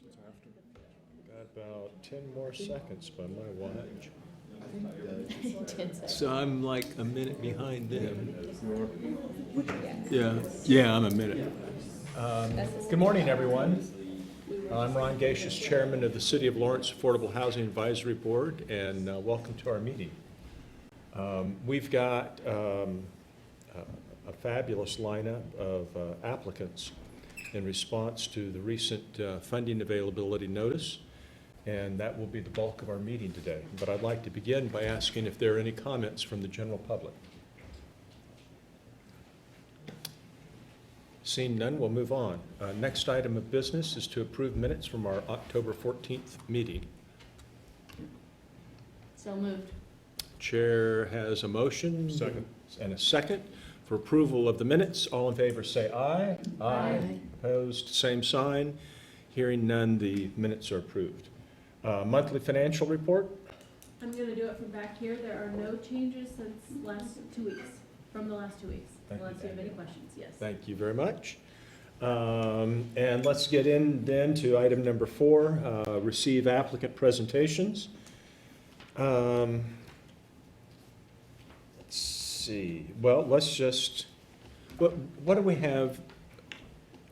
Got about 10 more seconds by my watch. 10 seconds. So I'm like a minute behind them. Yeah, I'm a minute. Good morning, everyone. I'm Ron Gacious, Chairman of the City of Lawrence Affordable Housing Advisory Board, and welcome to our meeting. We've got a fabulous lineup of applicants in response to the recent funding availability notice, and that will be the bulk of our meeting today. But I'd like to begin by asking if there are any comments from the general public. Seeing none, we'll move on. Next item of business is to approve minutes from our October 14th meeting. So moved. Chair has a motion. Second. And a second for approval of the minutes. All in favor say aye. Aye. Opposed, same sign. Hearing none, the minutes are approved. Monthly financial report. I'm gonna do it from back here. There are no changes since from the last 2 weeks. Thank you. Unless you have any questions, yes. Thank you very much. And let's get in then to item number 4, receive applicant presentations. Let's see, well, let's just, what do we have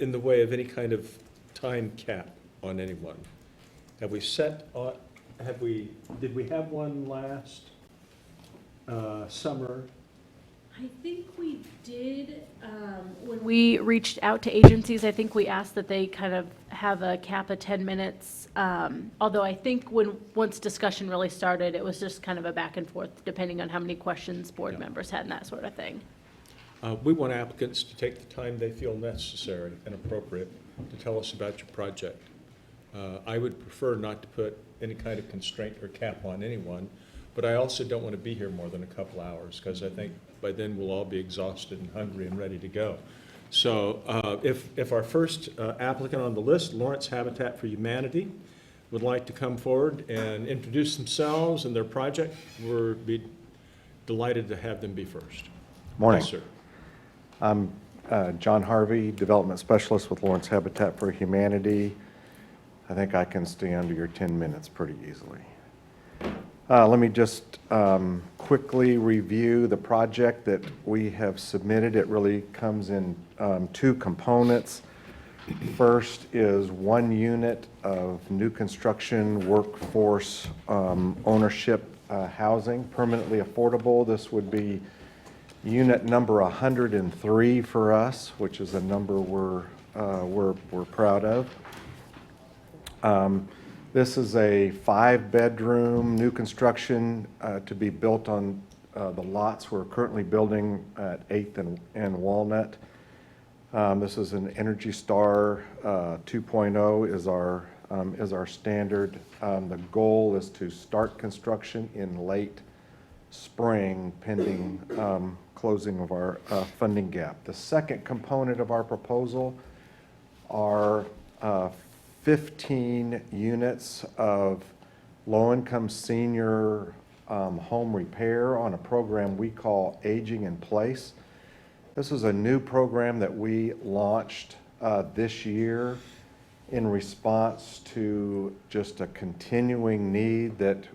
in the way of any kind of time cap on anyone? Have we set, did we have one last summer? I think we did, when we reached out to agencies, I think we asked that they kind of have a cap of 10 minutes. Although I think once discussion really started, it was just kind of a back and forth, depending on how many questions board members had and that sort of thing. We want applicants to take the time they feel necessary and appropriate to tell us about your project. I would prefer not to put any kind of constraint or cap on anyone, but I also don't want to be here more than a couple hours, because I think by then we'll all be exhausted and hungry and ready to go. So if our first applicant on the list, Lawrence Habitat for Humanity, would like to come forward and introduce themselves and their project, we'd be delighted to have them be first. Morning. Yes, sir. I'm John Harvey, Development Specialist with Lawrence Habitat for Humanity. I think I can stay under your 10 minutes pretty easily. Let me just quickly review the project that we have submitted. It really comes in 2 components. First is 1 unit of new construction workforce ownership housing, permanently affordable. This would be unit number 103 for us, which is a number we're proud of. This is a 5-bedroom new construction to be built on the lots we're currently building at 8th and Walnut. This is an Energy Star 2.0 is our standard. The goal is to start construction in late spring pending closing of our funding gap. The second component of our proposal are 15 units of low-income senior home repair on a program we call Aging in Place. This is a new program that we launched this year in response to just a continuing need that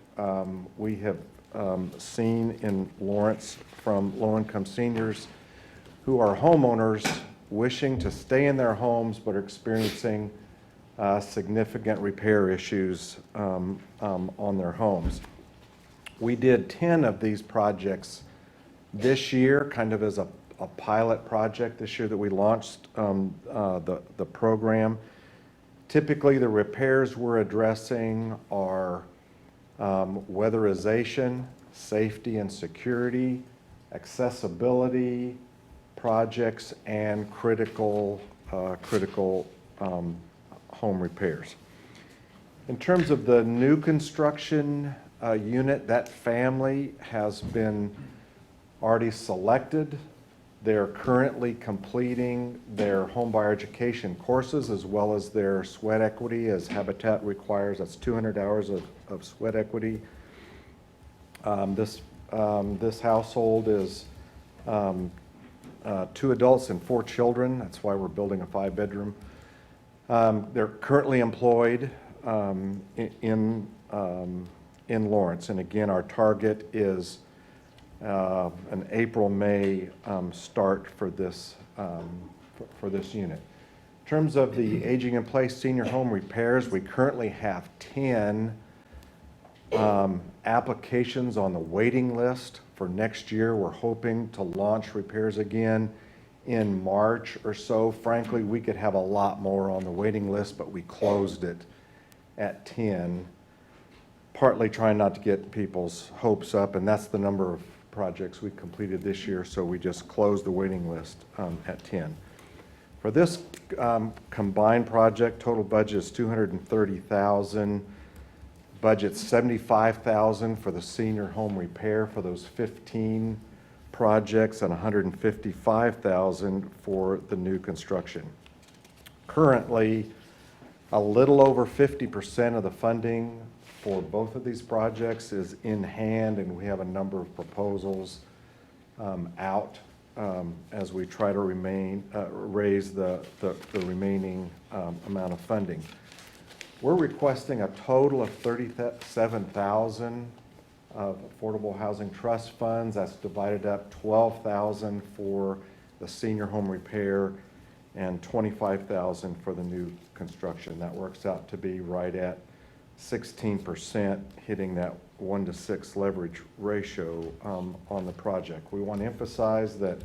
we have seen in Lawrence from low-income seniors who are homeowners wishing to stay in their homes but are experiencing significant repair issues on their homes. We did 10 of these projects this year, kind of as a pilot project this year that we launched the program. Typically, the repairs we're addressing are weatherization, safety and security, accessibility projects, and critical home repairs. In terms of the new construction unit, that family has been already selected. They're currently completing their homebuyer education courses as well as their sweat equity as Habitat requires. That's 200 hours of sweat equity. This household is 2 adults and 4 children. That's why we're building a 5-bedroom. They're currently employed in Lawrence. And again, our target is an April-May start for this unit. In terms of the aging in place senior home repairs, we currently have 10 applications on the waiting list for next year. We're hoping to launch repairs again in March or so. Frankly, we could have a lot more on the waiting list, but we closed it at 10, partly trying not to get people's hopes up, and that's the number of projects we completed this year, so we just closed the waiting list at 10. For this combined project, total budget is $230,000. Budget's $75,000 for the senior home repair for those 15 projects and $155,000 for the new construction. Currently, a little over 50% of the funding for both of these projects is in hand, and we have a number of proposals out as we try to raise the remaining amount of funding. We're requesting a total of $37,000 of Affordable Housing Trust funds. That's divided up, $12,000 for the senior home repair and $25,000 for the new construction. That works out to be right at 16%, hitting that 1-to-6 leverage ratio on the project. We want to emphasize that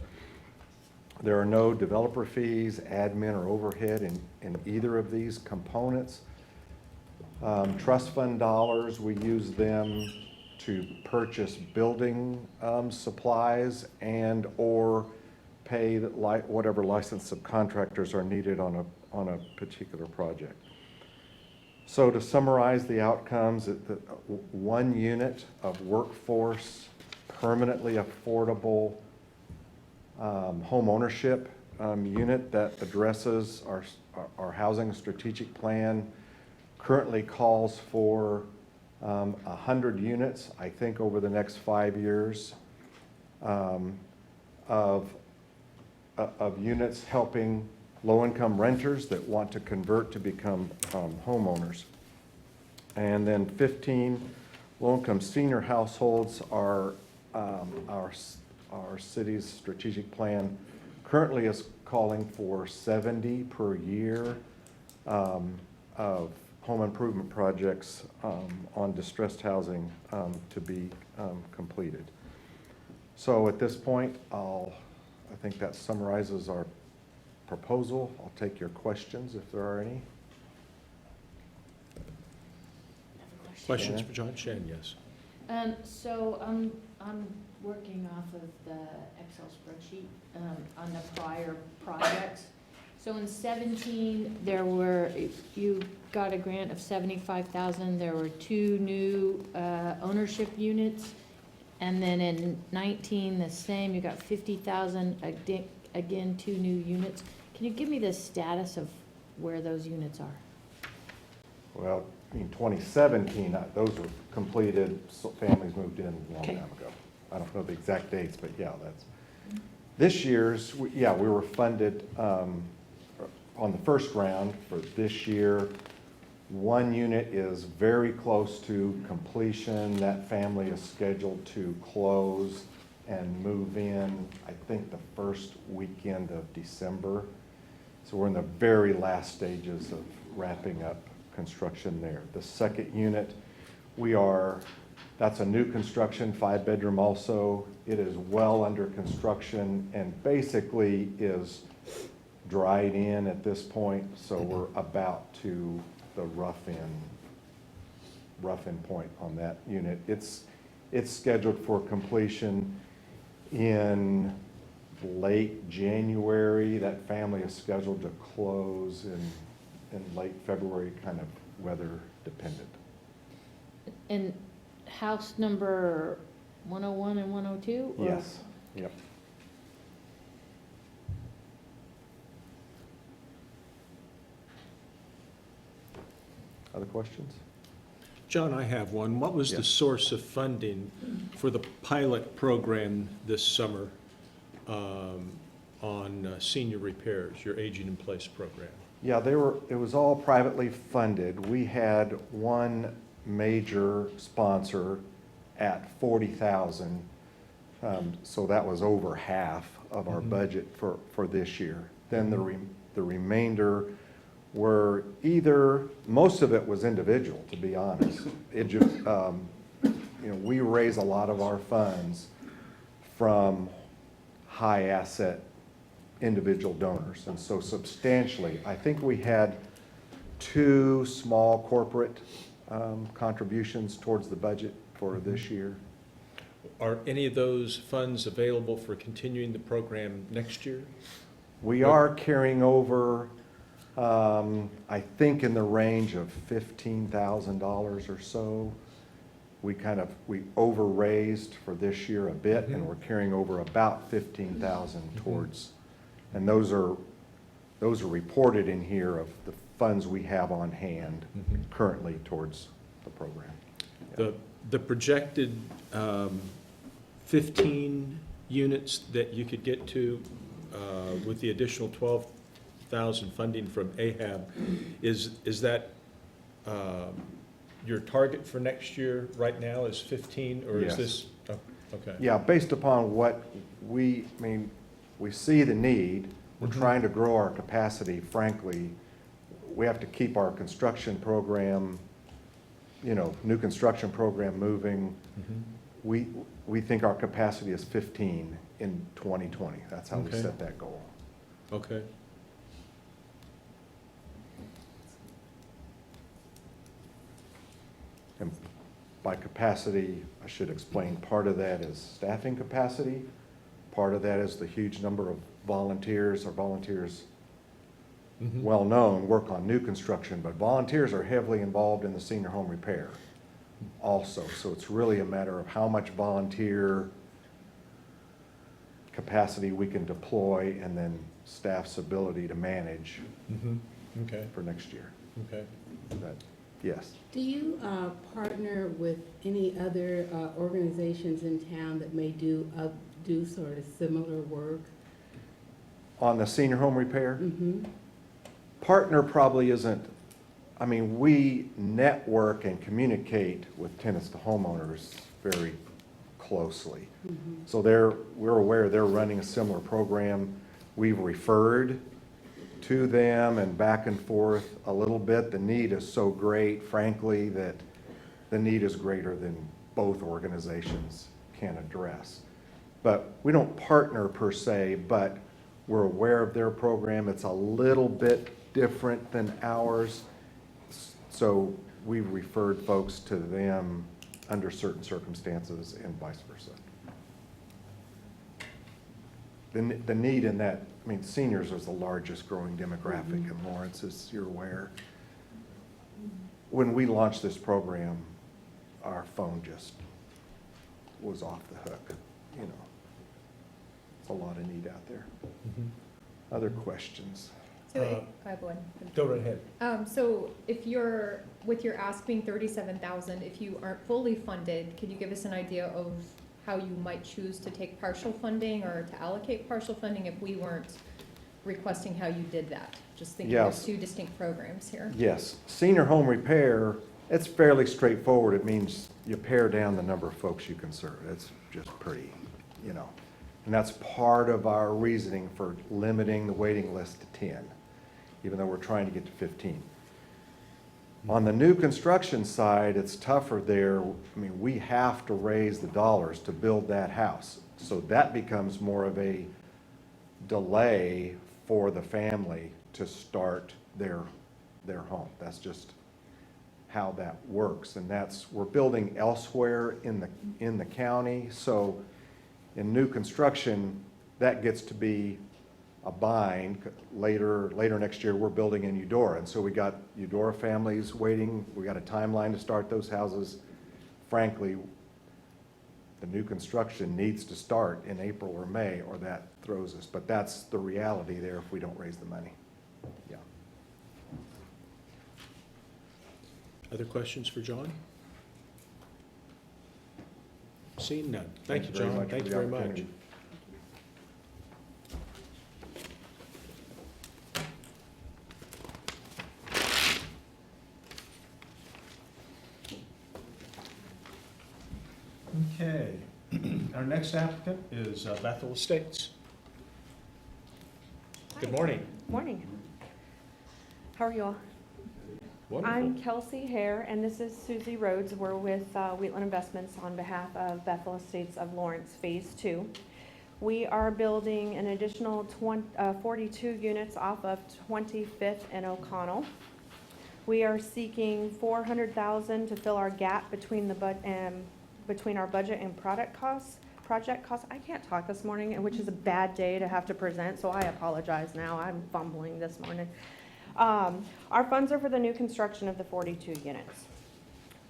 there are no developer fees, admin, or overhead in either of these components. Trust fund dollars, we use them to purchase building supplies and or pay whatever licensed subcontractors are needed on a particular project. So to summarize the outcomes, one unit of workforce, permanently affordable home ownership unit that addresses our housing strategic plan, currently calls for 100 units, I think, over the next 5 years of units helping low-income renters that want to convert to become homeowners. And then 15 low-income senior households are our city's strategic plan currently is calling for 70 per year of home improvement projects on distressed housing to be completed. So at this point, I think that summarizes our proposal. I'll take your questions if there are any. Questions for John? Shan, yes. So I'm working off of the Excel spreadsheet on the prior projects. So in 17, you got a grant of $75,000. There were 2 new ownership units. And then in 19, the same, you got $50,000, again, 2 new units. Can you give me the status of where those units are? Well, in 2017, those were completed, so families moved in a long Okay. time ago. I don't know the exact dates, but yeah, that's. This year's, we were funded on the first round for this year. 1 unit is very close to completion. That family is scheduled to close and move in, I think, the first weekend of December. So we're in the very last stages of wrapping up construction there. The second unit, that's a new construction, 5-bedroom also. It is well under construction and basically is dried in at this point, so we're about to the rough end point on that unit. It's scheduled for completion in late January. That family is scheduled to close in late February, kind of weather dependent. And house number 101 and 102? or- Yes, yep. Other questions? John, I have one. What was the Yes. source of funding for the pilot program this summer on senior repairs, your aging in place program? Yeah, it was all privately funded. We had one major sponsor at 40,000. So that was over half of our Mhm. budget for this year. Then the remainder were either, most of it was individual, to be honest. It just, we raise a lot of our funds from high asset individual donors. And so substantially, I think we had 2 small corporate contributions towards the budget for this year. Are any of those funds available for continuing the program next year? We are carrying over, I think in the range of $15,000 or so. We over-raised for this year a bit, and Mhm. we're carrying over about 15,000 towards, and those are reported in here of the funds we have on hand Mhm. currently towards the program. The projected 15 units that you could get to with the additional 12,000 funding from AHAB, is that your target for next year right now is 15, or is Yes. this? Oh, okay. Yeah, based upon what we see the need, we're Mhm. trying to grow our capacity, frankly. We have to keep our construction program, new construction program moving. Mhm. We think our capacity is 15 in 2020. That's how we Okay. set that goal. Okay. And by capacity, I should explain, part of that is staffing capacity. Part of that is the huge number of volunteers. Our volunteers, Mhm. well-known, work on new construction, but volunteers are heavily involved in the senior home repair also. So it's really a matter of how much volunteer capacity we can deploy, and then staff's ability to manage Mhm. Okay, for next year. okay. But, yes. Do you partner with any other organizations in town that may do sort of similar work? On the senior home repair, Mm-hmm. partner probably isn't, we network and communicate with tenants to homeowners very closely. Mm-hmm. So we're aware they're running a similar program. We've referred to them and back and forth a little bit. The need is so great, frankly, that the need is greater than both organizations can address. But we don't partner per se, but we're aware of their program. It's a little bit different than ours. So we've referred folks to them under certain circumstances and vice versa. The need in that, seniors is the largest growing demographic in Lawrence, as you're aware. When we launched this program, our phone just was off the hook, It's a lot of need out there. Mhm. Other questions? So, I have one. Go right ahead. So if you're, with your ask being 37,000, if you aren't fully funded, could you give us an idea of how you might choose to take partial funding or to allocate partial funding if we weren't requesting how you did that? Just thinking of Yes. 2 distinct programs here. Yes, senior home repair, it's fairly straightforward. It means you pare down the number of folks you can serve. It's just pretty, And that's part of our reasoning for limiting the waiting list to 10, even though we're trying to get to 15. On the new construction side, it's tougher there. We have to raise the dollars to build that house. So that becomes more of a delay for the family to start their home. That's just how that works. And we're building elsewhere in the county. So in new construction, that gets to be a bind. Later next year, we're building in Eudora. And so we got Eudora families waiting. We got a timeline to start those houses. Frankly, the new construction needs to start in April or May, or that throws us. But that's the reality there if we don't raise the money. Yeah. Other questions for John? Seeing none. Thank you, very John. much Thank for you the very much. opportunity. Okay. Our next applicant is Bethel Estates. Good morning. Morning. How are you all? Wonderful. I'm Kelsey Hare, and this is Susie Rhodes. We're with Wheatland Investments on behalf of Bethel Estates of Lawrence Phase 2. We are building an additional 42 units off of 25th and O'Connell. We are seeking $400,000 to fill our gap between between our budget and project costs. I can't talk this morning, which is a bad day to have to present, so I apologize now. I'm fumbling this morning. Our funds are for the new construction of the 42 units.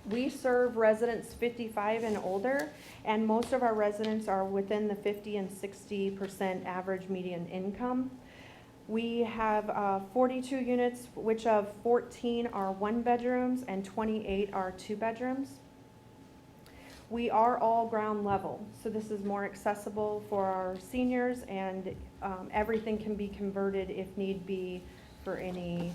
We serve residents 55 and older, and most of our residents are within the 50 and 60% average median income. We have 42 units, which of 14 are one bedrooms and 28 are two bedrooms. We are all ground level, so this is more accessible for our seniors, and everything can be converted if need be for any,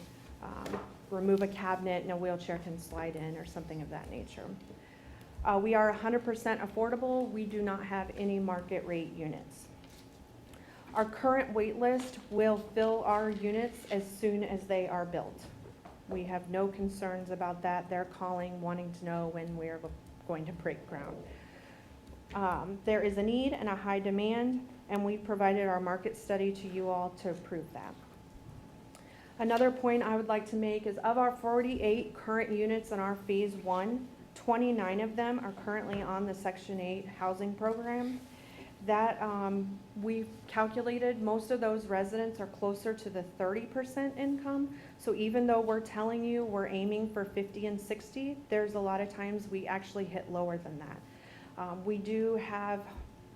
remove a cabinet and a wheelchair can slide in or something of that nature. We are 100% affordable. We do not have any market rate units. Our current wait list will fill our units as soon as they are built. We have no concerns about that. They're calling, wanting to know when we're going to break ground. There is a need and a high demand, and we provided our market study to you all to prove that. Another point I would like to make is of our 48 current units in our Phase 1, 29 of them are currently on the Section 8 housing program. That we've calculated, most of those residents are closer to the 30% income. So even though we're telling you we're aiming for 50 and 60, there's a lot of times we actually hit lower than that. We do have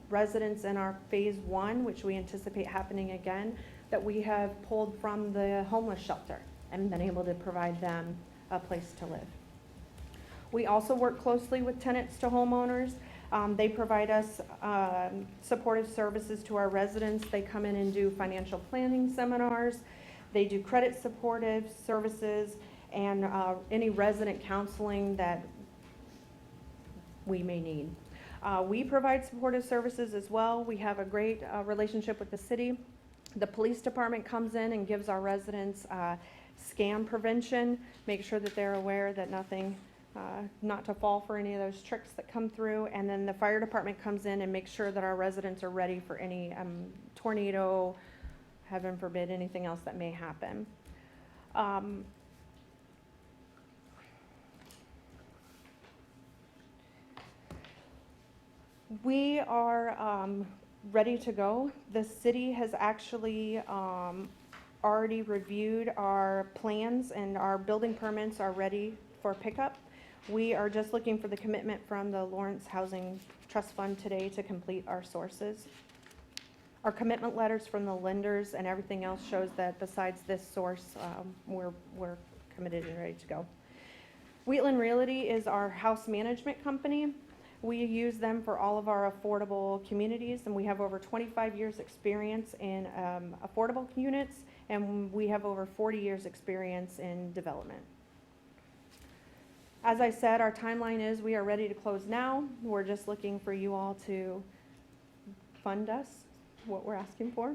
residents in our Phase 1, which we anticipate happening again, that we have pulled from the homeless shelter and been able to provide them a place to live. We also work closely with tenants to homeowners. They provide us supportive services to our residents. They come in and do financial planning seminars. They do credit supportive services and any resident counseling that we may need. We provide supportive services as well. We have a great relationship with the city. The police department comes in and gives our residents scam prevention, make sure that they're aware that nothing not to fall for any of those tricks that come through. And then the fire department comes in and makes sure that our residents are ready for any tornado, heaven forbid, anything else that may happen. We are ready to go. The city has actually already reviewed our plans, and our building permits are ready for pickup. We are just looking for the commitment from the Lawrence Housing Trust Fund today to complete our sources. Our commitment letters from the lenders and everything else shows that besides this source, we're committed and ready to go. Wheatland Realty is our house management company. We use them for all of our affordable communities, and we have over 25 years experience in affordable units, and we have over 40 years experience in development. As I said, our timeline is we are ready to close now. We're just looking for you all to fund us, what we're asking for.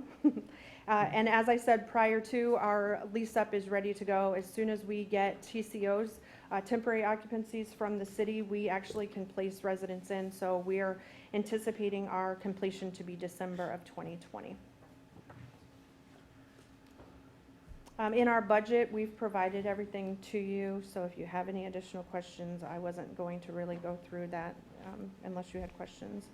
And as I said prior to, our lease up is ready to go. As soon as we get TCOs, temporary occupancies from the city, we actually can place residents in. So we are anticipating our completion to be December of 2020. In our budget, we've provided everything to you, so if you have any additional questions, I wasn't going to really go through that unless you had questions.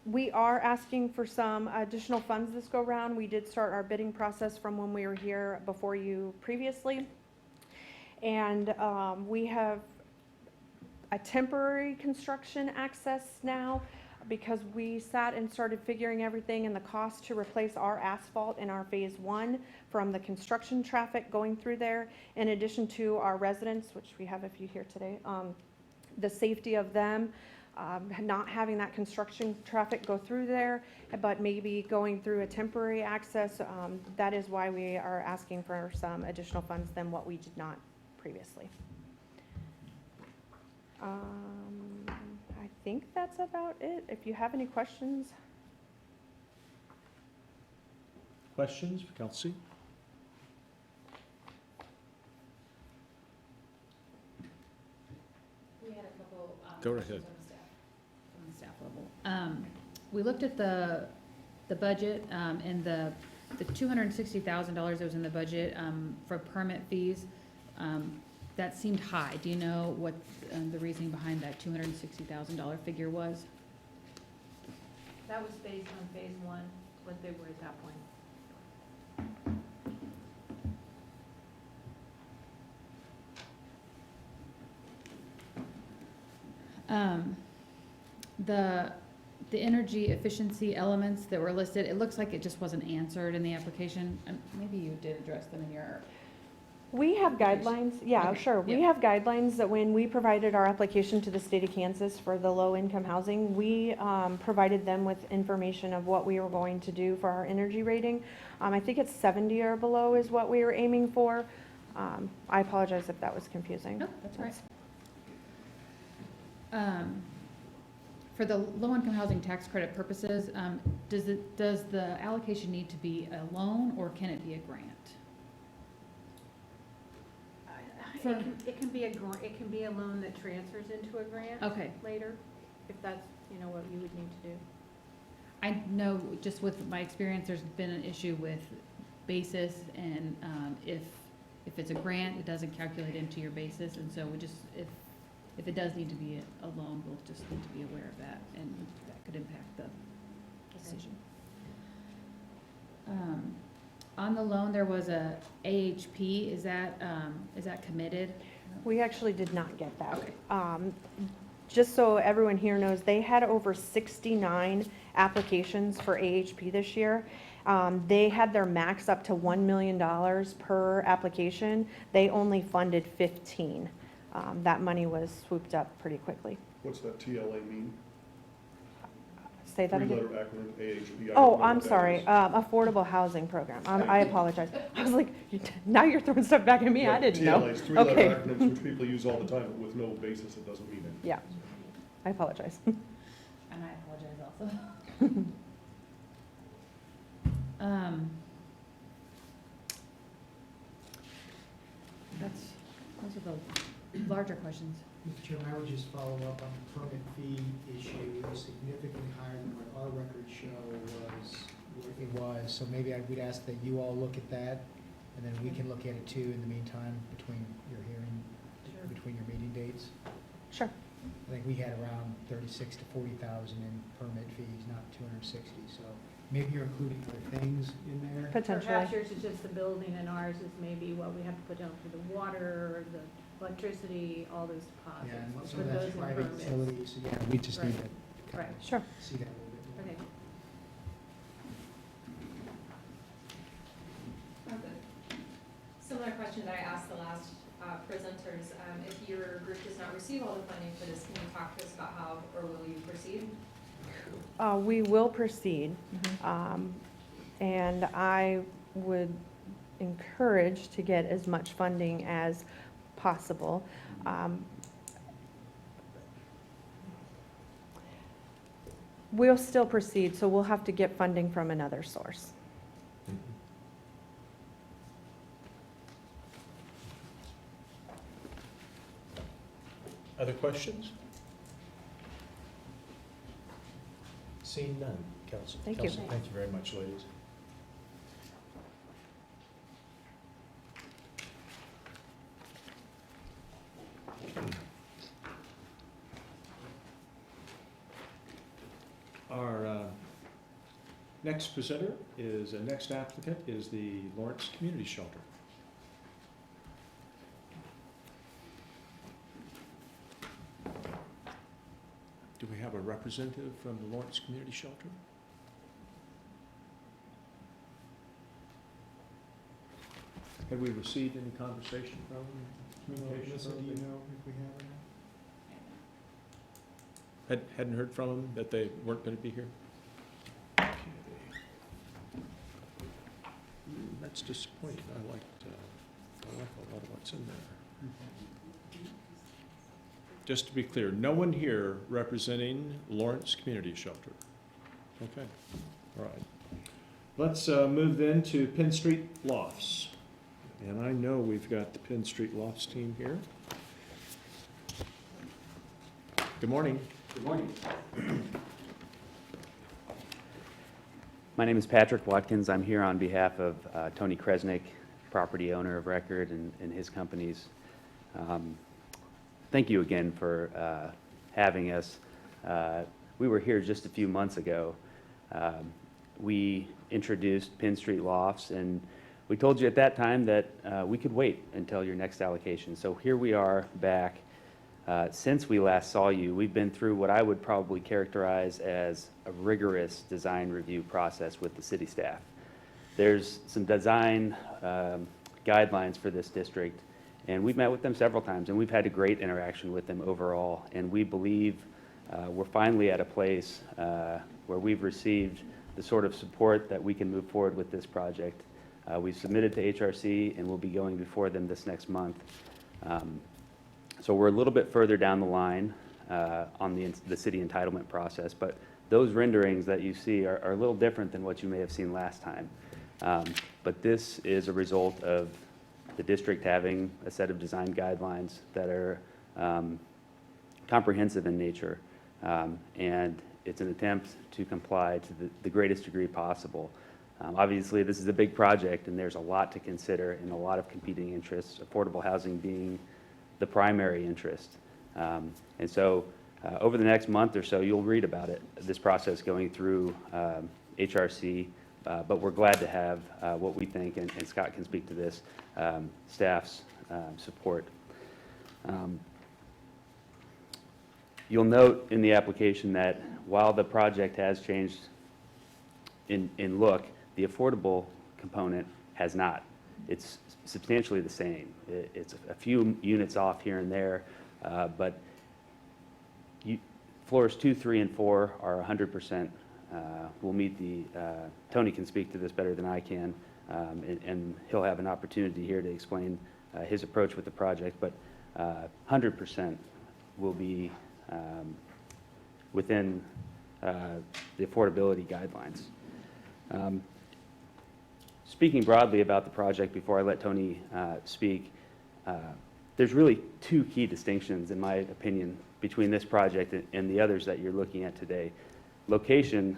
We are asking for some additional funds this go round. We did start our bidding process from when we were here before you previously. And we have a temporary construction access now, because we sat and started figuring everything and the cost to replace our asphalt in our Phase 1 from the construction traffic going through there, in addition to our residents, which we have a few here today, the safety of them, not having that construction traffic go through there, but maybe going through a temporary access. That is why we are asking for some additional funds than what we did not previously. I think that's about it. If you have any questions. Questions for Kelsey? We had a couple, Go questions ahead. on the staff level. We looked at the budget, and the $260,000 that was in the budget, for permit fees. That seemed high. Do you know what, the reasoning behind that $260,000 figure was? That was based on phase one, what they were at that point. The energy efficiency elements that were listed, it looks like it just wasn't answered in the application. Maybe you did address them in your, We have guidelines, yeah, Okay, sure. We yeah. have guidelines that when we provided our application to the state of Kansas for the low-income housing, we provided them with information of what we were going to do for our energy rating. I think it's 70 or below is what we were aiming for. I apologize if that was confusing. no, that's all right. For the low-income housing tax credit purposes, does the allocation need to be a loan, or can it be a grant? It can be it can be a loan that transfers into a grant Okay. later, if that's, what you would need to do. I know, just with my experience, there's been an issue with basis, and if it's a grant, it doesn't calculate into your basis, and so we just, if it does need to be a loan, we'll just need to be aware of that, and that could impact the decision. On the loan, there was a AHP, is that committed? We actually did not get that. Okay. Just so everyone here knows, they had over 69 applications for AHP this year. They had their max up to $1 million per application. They only funded 15. That money was swooped up pretty quickly. What's that TLA mean? Say that again? Three-letter acronym, AHP. I don't Oh, know I'm what that sorry, is. Affordable Housing Program. I apologize. I was like, now you're throwing stuff back at me, I Right, didn't know. TLA is three-letter Okay. acronyms which people use all the time, but with no basis, it doesn't mean anything. Yeah, I apologize. And I apologize also. Those are the larger questions. Mr. Chairman, I would just follow up on the permit fee issue. It was significantly higher than what our records show was. So maybe we'd ask that you all look at that, and then we can look at it too in the meantime, between your hearing, between your meeting dates. Sure. I think we had around 36 to 40,000 in permit fees, not 260. So maybe you're including other things in there. Potentially. Perhaps yours is just the building, and ours is maybe what we have to put down for the water, the electricity, all those deposits. Yeah, and Put some of that's those in private permits. utilities. Yeah, we just need Right. to Right. Sure. see that a little bit more. Okay. Similar question that I asked the last presenters. If your group does not receive all the funding for this, can you talk to us about how, or will you proceed? We will proceed, and I would encourage to get as much funding as possible. We'll still proceed, so we'll have to get funding from another source. Other questions? Seeing none. Council. Thank you. Council, thank you very much, ladies. Our next presenter is, next applicant is the Lawrence Community Shelter. Do we have a representative from the Lawrence Community Shelter? Have we received any conversation from communication? Melissa, from do you them? know if we have or not? Hadn't heard from them that they weren't going to be here? That's disappointing. I like a lot of what's in there. just to be clear, no one here representing Lawrence Community Shelter. Okay, all right. Let's move then to Penn Street Lofts. And I know we've got the Penn Street Lofts team here. Good morning. Good morning. My name is Patrick Watkins. I'm here on behalf of Tony Kresnick, property owner of record, and his companies. Thank you again for having us. We were here just a few months ago. We introduced Penn Street Lofts, and we told you at that time that we could wait until your next allocation. So here we are back. Since we last saw you, we've been through what I would probably characterize as a rigorous design review process with the city staff. There's some design guidelines for this district, and we've met with them several times, and we've had a great interaction with them overall. And we believe we're finally at a place where we've received the sort of support that we can move forward with this project. We've submitted to HRC, and we'll be going before them this next month. So we're a little bit further down the line on the city entitlement process, but those renderings that you see are a little different than what you may have seen last time. But this is a result of the district having a set of design guidelines that are comprehensive in nature, and it's an attempt to comply to the greatest degree possible. Obviously, this is a big project, and there's a lot to consider and a lot of competing interests, affordable housing being the primary interest. And so over the next month or so, you'll read about it, this process going through HRC, but we're glad to have what we think, and Scott can speak to this, staff's support. You'll note in the application that while the project has changed in look, the affordable component has not. It's substantially the same. It's a few units off here and there, but floors 2, 3, and 4 are 100%. Will meet the, Tony can speak to this better than I can, and he'll have an opportunity here to explain his approach with the project, but 100% will be within the affordability guidelines. Speaking broadly about the project before I let Tony speak, there's really two key distinctions, in my opinion, between this project and the others that you're looking at today. Location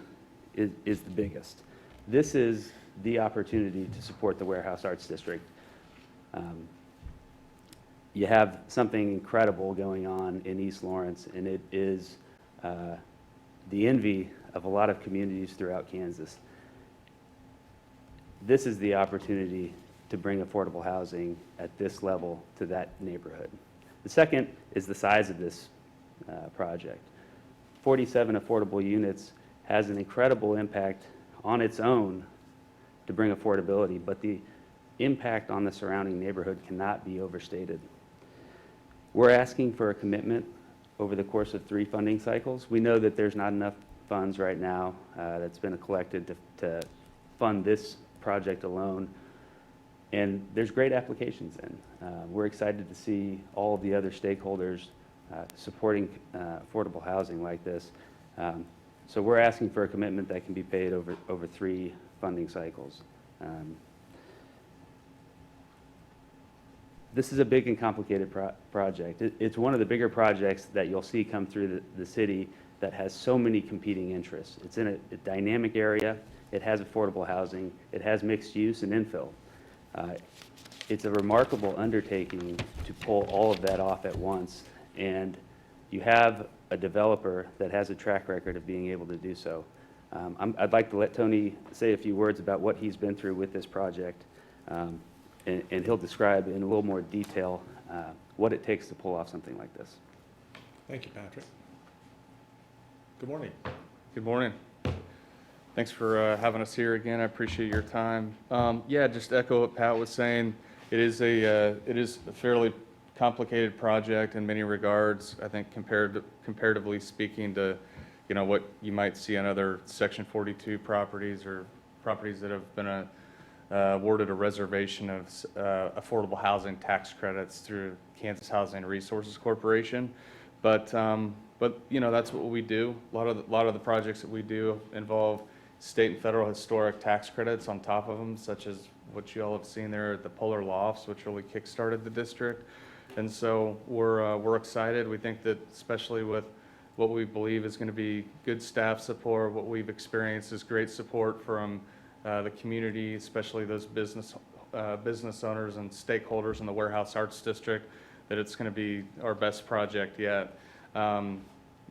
is the biggest. This is the opportunity to support the Warehouse Arts District. You have something incredible going on in East Lawrence, and it is the envy of a lot of communities throughout Kansas. This is the opportunity to bring affordable housing at this level to that neighborhood. The second is the size of this project. 47 affordable units has an incredible impact on its own to bring affordability, but the impact on the surrounding neighborhood cannot be overstated. We're asking for a commitment over the course of 3 funding cycles. We know that there's not enough funds right now that's been collected to fund this project alone, and there's great applications in. We're excited to see all of the other stakeholders supporting affordable housing like this. So we're asking for a commitment that can be paid over 3 funding cycles. This is a big and complicated project. It's one of the bigger projects that you'll see come through the city that has so many competing interests. It's in a dynamic area. It has affordable housing. It has mixed use and infill. It's a remarkable undertaking to pull all of that off at once, and you have a developer that has a track record of being able to do so. I'd like to let Tony say a few words about what he's been through with this project, and he'll describe in a little more detail what it takes to pull off something like this. Thank you, Patrick. Good morning. Good morning. Thanks for having us here again. I appreciate your time. Yeah, just echo what Pat was saying. It is a fairly complicated project in many regards. I think comparatively speaking to, what you might see on other Section 42 properties or properties that have been awarded a reservation of affordable housing tax credits through Kansas Housing Resources Corporation. But, you know, that's what we do. A lot of the projects that we do involve state and federal historic tax credits on top of them, such as what you all have seen there at the Polar Lofts, which really kickstarted the district. And so we're excited. We think that especially with what we believe is going to be good staff support, what we've experienced is great support from the community, especially those business owners and stakeholders in the Warehouse Arts District, that it's going to be our best project yet.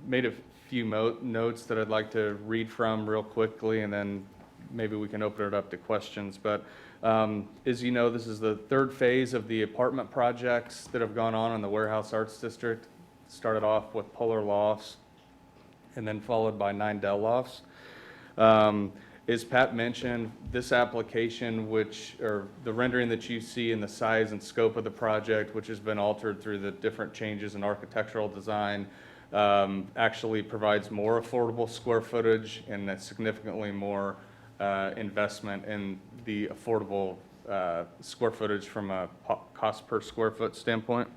Made a few notes that I'd like to read from real quickly, and then maybe we can open it up to questions. But as you know, this is the third phase of the apartment projects that have gone on in the Warehouse Arts District. Started off with Polar Lofts and then followed by 9 Dell Lofts. As Pat mentioned, this application, or the rendering that you see in the size and scope of the project, which has been altered through the different changes in architectural design, actually provides more affordable square footage and significantly more investment in the affordable square footage from a cost per square foot standpoint.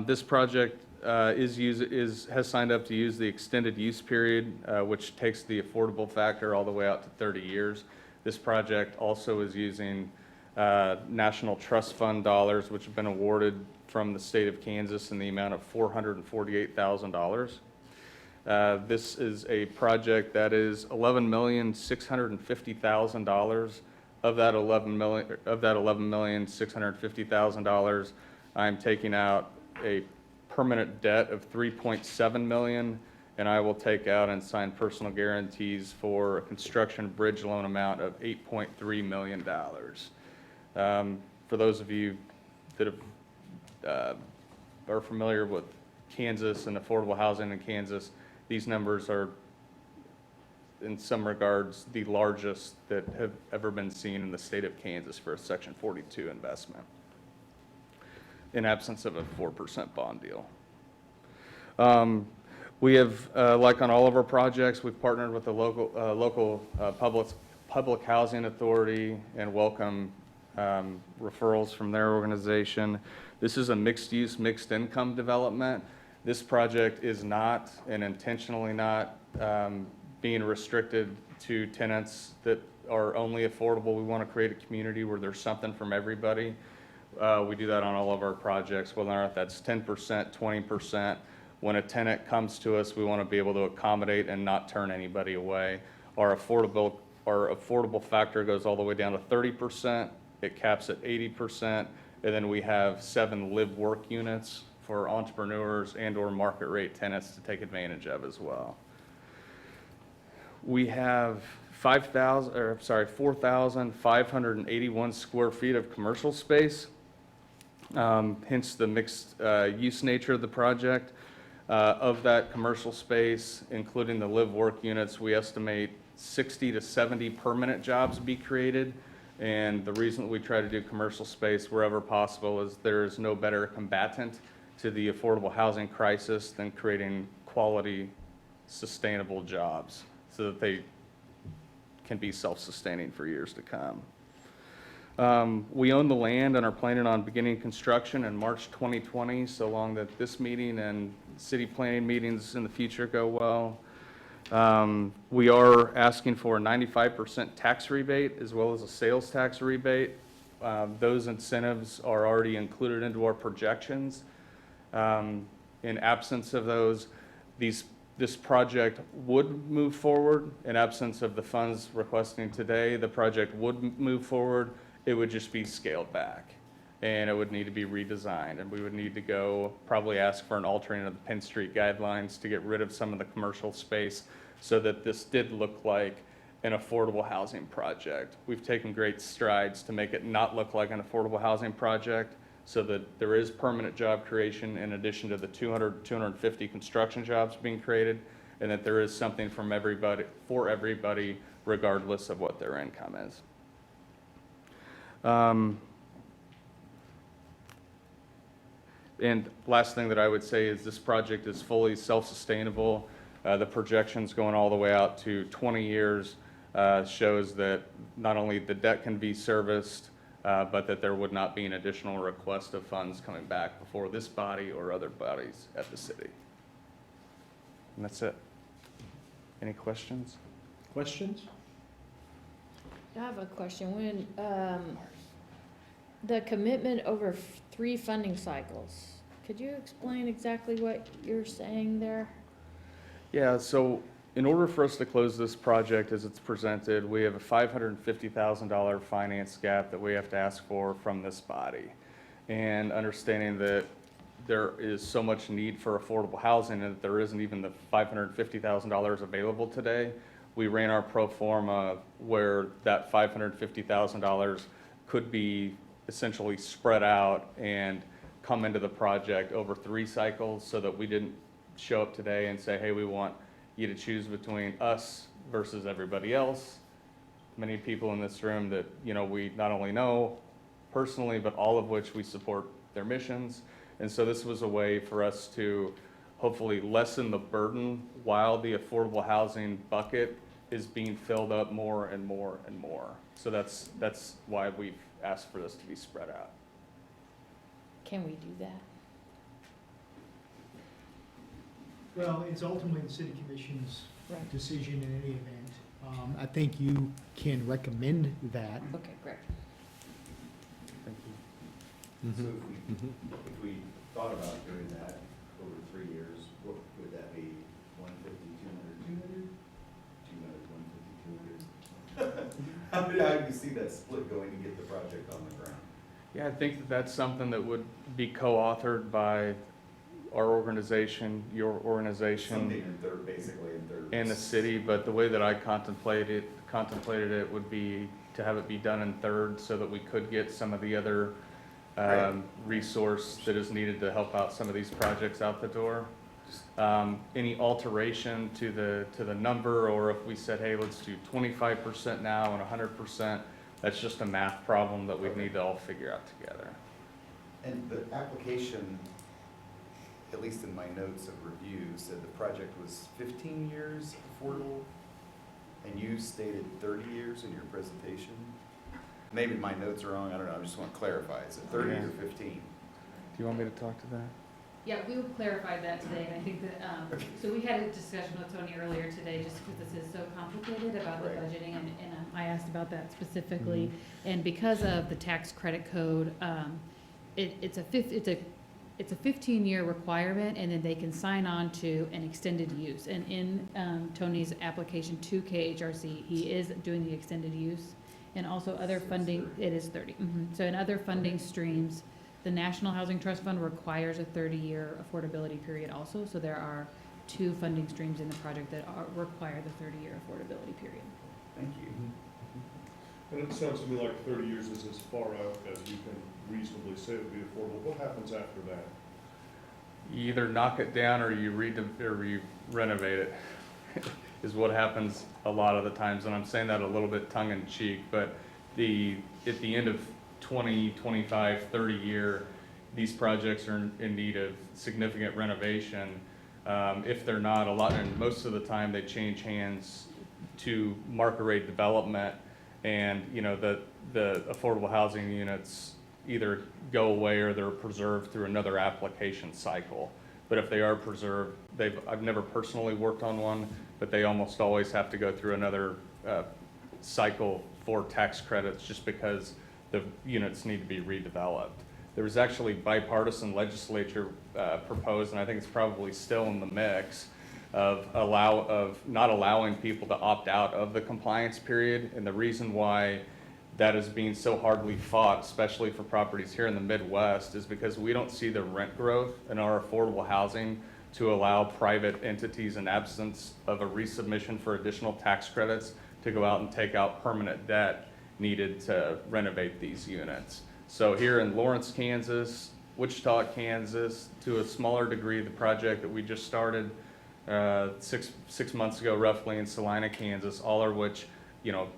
This project has signed up to use the extended use period, which takes the affordable factor all the way out to 30 years. This project also is using National Trust Fund dollars, which have been awarded from the state of Kansas in the amount of $448,000. This is a project that is $11,650,000. Of that $11,650,000, I'm taking out a permanent debt of $3.7 million, and I will take out and sign personal guarantees for a construction bridge loan amount of $8.3 million. For those of you that are familiar with Kansas and affordable housing in Kansas, these numbers are, in some regards, the largest that have ever been seen in the state of Kansas for a Section 42 investment, in absence of a 4% bond deal. We have, like on all of our projects, we've partnered with the local public housing authority and welcome referrals from their organization. This is a mixed-use, mixed-income development. This project is not, and intentionally not, being restricted to tenants that are only affordable. We want to create a community where there's something from everybody. We do that on all of our projects, whether or not that's 10%, 20%. When a tenant comes to us, we want to be able to accommodate and not turn anybody away. Our affordable factor goes all the way down to 30%. It caps at 80%. And then we have 7 live-work units for entrepreneurs and/or market rate tenants to take advantage of as well. We have 4,581 square feet of commercial space, hence the mixed use nature of the project. Of that commercial space, including the live-work units, we estimate 60 to 70 permanent jobs be created. And the reason we try to do commercial space wherever possible is there is no better combatant to the affordable housing crisis than creating quality, sustainable jobs so that they can be self-sustaining for years to come. We own the land and are planning on beginning construction in March 2020, so long that this meeting and city planning meetings in the future go well. We are asking for a 95% tax rebate as well as a sales tax rebate. Those incentives are already included into our projections. In absence of those, this project would move forward. In absence of the funds requesting today, the project would move forward. It would just be scaled back, and it would need to be redesigned, and we would need to go probably ask for an altering of the Penn Street guidelines to get rid of some of the commercial space so that this did look like an affordable housing project. We've taken great strides to make it not look like an affordable housing project so that there is permanent job creation in addition to the 250 construction jobs being created, and that there is something for everybody regardless of what their income is. And last thing that I would say is this project is fully self-sustainable. The projections going all the way out to 20 years shows that not only the debt can be serviced, but that there would not be an additional request of funds coming back before this body or other bodies at the city. And that's it. Any questions? Questions? I have a question. When, the commitment over 3 funding cycles, could you explain exactly what you're saying there? Yeah, so in order for us to close this project as it's presented, we have a $550,000 finance gap that we have to ask for from this body. And understanding that there is so much need for affordable housing and that there isn't even the $550,000 available today, we ran our pro forma where that $550,000 could be essentially spread out and come into the project over 3 cycles so that we didn't show up today and say, hey, we want you to choose between us versus everybody else. Many people in this room that, you know, we not only know personally, but all of which we support their missions. And so this was a way for us to hopefully lessen the burden while the affordable housing bucket is being filled up more and more and more. So that's why we've asked for this to be spread out. Can we do that? Well, it's ultimately the city commission's Right. decision in any event. I think you can recommend that. Okay, great. Thank you. Mm-hmm. So if we thought about doing that over 3 years, what would that be? 150, 200, 200? 200, 150, 200? How do you see that split going to get the project on the ground? Yeah, I think that that's something that would be co-authored by our organization, your organization. Something in third, basically in third. And the city, but the way that I contemplated it would be to have it be done in thirds so that we could get some of the other resource that is needed to help out some of these projects out the door. Any alteration to the number, or if we said, hey, let's do 25% now and 100%, that's just a math problem that we need to all figure out together. And the application, at least in my notes of review, said the project was 15 years affordable, and you stated 30 years in your presentation. Maybe my notes are wrong, I don't know, I just want to clarify, is it 30 or 15? Do you want me to talk to that? Yeah, we clarified that today, and I think that, so we had a discussion with Tony earlier today, just because this is so complicated about the Right. budgeting, and I asked about that specifically. And because of the tax credit code, it's a 15-year requirement, and then they can sign on to an extended use. And in Tony's application to KHRC, he is doing the extended use. And also other funding, it is 30. So in other funding streams, the National Housing Trust Fund requires a 30-year affordability period also. So there are 2 funding streams in the project that require the 30-year affordability period. Thank you. And it sounds to me like 30 years is as far out as you can reasonably say it would be affordable. What happens after that? You either knock it down or you renovate it, is what happens a lot of the times. And I'm saying that a little bit tongue in cheek, but at the end of 20, 25, 30 year, these projects are in need of significant renovation. If they're not, and most of the time they change hands to market rate development, and you know the affordable housing units either go away or they're preserved through another application cycle. But if they are preserved, I've never personally worked on one, but they almost always have to go through another cycle for tax credits just because the units need to be redeveloped. There was actually bipartisan legislature proposed, and I think it's probably still in the mix, of not allowing people to opt out of the compliance period. And the reason why that is being so hardly fought, especially for properties here in the Midwest, is because we don't see the rent growth in our affordable housing to allow private entities, in absence of a resubmission for additional tax credits, to go out and take out permanent debt needed to renovate these units. So here in Lawrence, Kansas, Wichita, Kansas, to a smaller degree, the project that we just started six months ago roughly in Salina, Kansas, all of which, you know,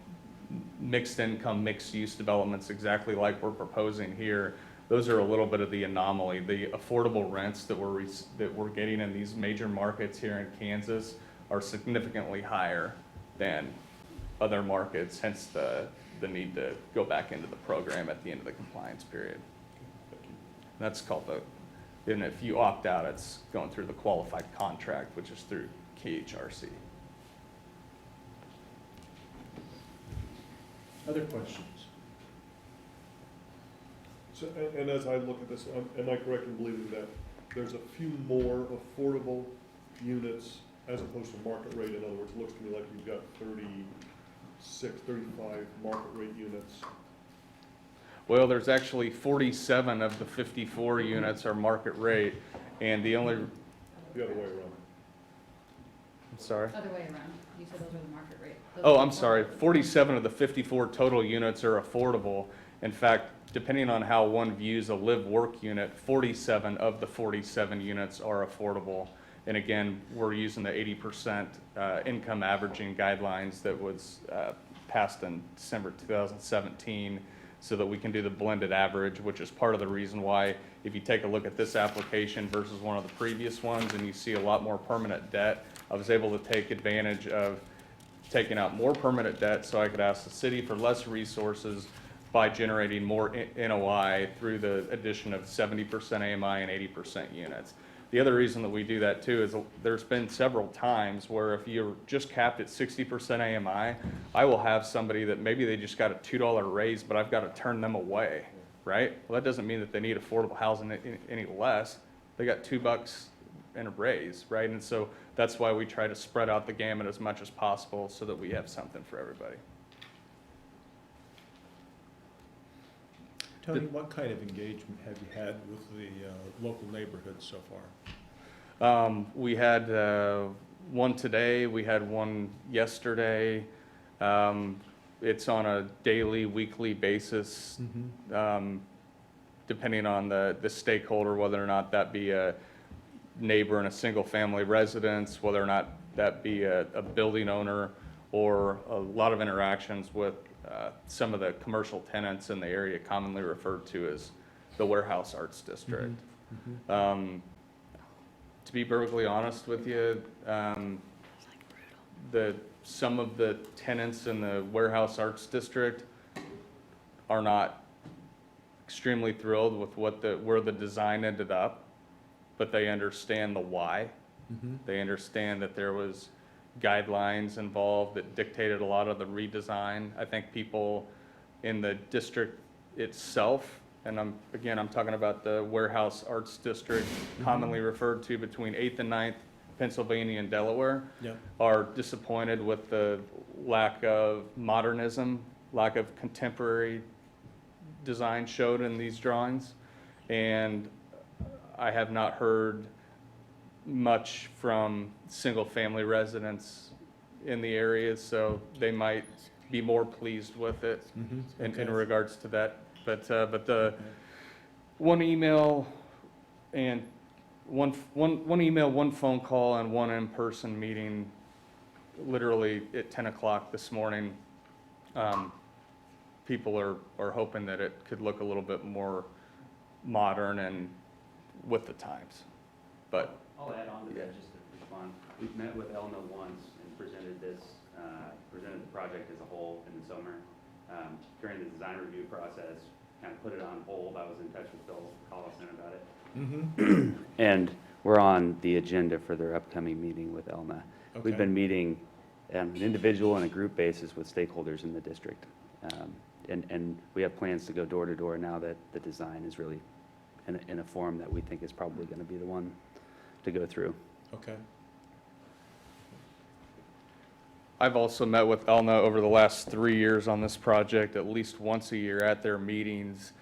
mixed income, mixed use developments exactly like we're proposing here. Those are a little bit of the anomaly. The affordable rents that we're getting in these major markets here in Kansas are significantly higher than other markets, hence the need to go back into the program at the end of the compliance period. That's called and if you opt out, it's going through the qualified contract, which is through KHRC. Other questions? So, and as I look at this, am I correct in believing that there's a few more affordable units as opposed to market rate? In other words, it looks to me like you've got 36, 35 market rate units. Well, there's actually 47 of the 54 units are market rate, and the only, The other way around. I'm sorry? Other way around, you said those are the market rate. Those Oh, are I'm the sorry, affordable. 47 of the 54 total units are affordable. In fact, depending on how one views a live-work unit, 47 of the 47 units are affordable. And again, we're using the 80% income averaging guidelines that was passed in December 2017, so that we can do the blended average, which is part of the reason why, if you take a look at this application versus one of the previous ones, and you see a lot more permanent debt, I was able to take advantage of taking out more permanent debt so I could ask the city for less resources by generating more NOI through the addition of 70% AMI and 80% units. The other reason that we do that too is there's been several times where if you're just capped at 60% AMI, I will have somebody that maybe they just got a $2 raise, but I've got to turn them away, right? Well, that doesn't mean that they need affordable housing any less. They got $2 and a raise, right? And so that's why we try to spread out the gamut as much as possible so that we have something for everybody. Tony, what kind of engagement have you had with the local neighborhood so far? We had one today, we had one yesterday. It's on a daily, weekly basis, depending on the stakeholder, whether or not that be a neighbor in a single-family residence, whether or not that be a building owner, or a lot of interactions with some of the commercial tenants in the area commonly referred to as the Warehouse Arts District. To be perfectly honest with you, some of the tenants in the Warehouse Arts District are not extremely thrilled with where the design ended up, but they understand the why. They understand that there was guidelines involved that dictated a lot of the redesign. I think people in the district itself, and I'm talking about the Warehouse Arts District, commonly referred to between 8th and 9th, Pennsylvania and Delaware, are disappointed with the lack of modernism, lack of contemporary design showed in these drawings. And I have not heard much from single-family residents in the area, so they might be more pleased with it in regards to that. But the one email and one email, one phone call, and one in-person meeting, literally at 10 o'clock this morning, people are hoping that it could look a little bit more modern and with the times. But I'll add on to that just to respond. We've met with Elna once and presented the project as a whole in the summer. During the design review process, kind of put it on hold. I was in touch with Bill Collison about it. And we're on the agenda for their upcoming meeting with Elna. We've been meeting on an individual and a group basis with stakeholders in the district. And we have plans to go door to door now that the design is really in a form that we think is probably going to be the one to go through. Okay. I've also met with Elna over the last 3 years on this project, at least once a year at their meetings.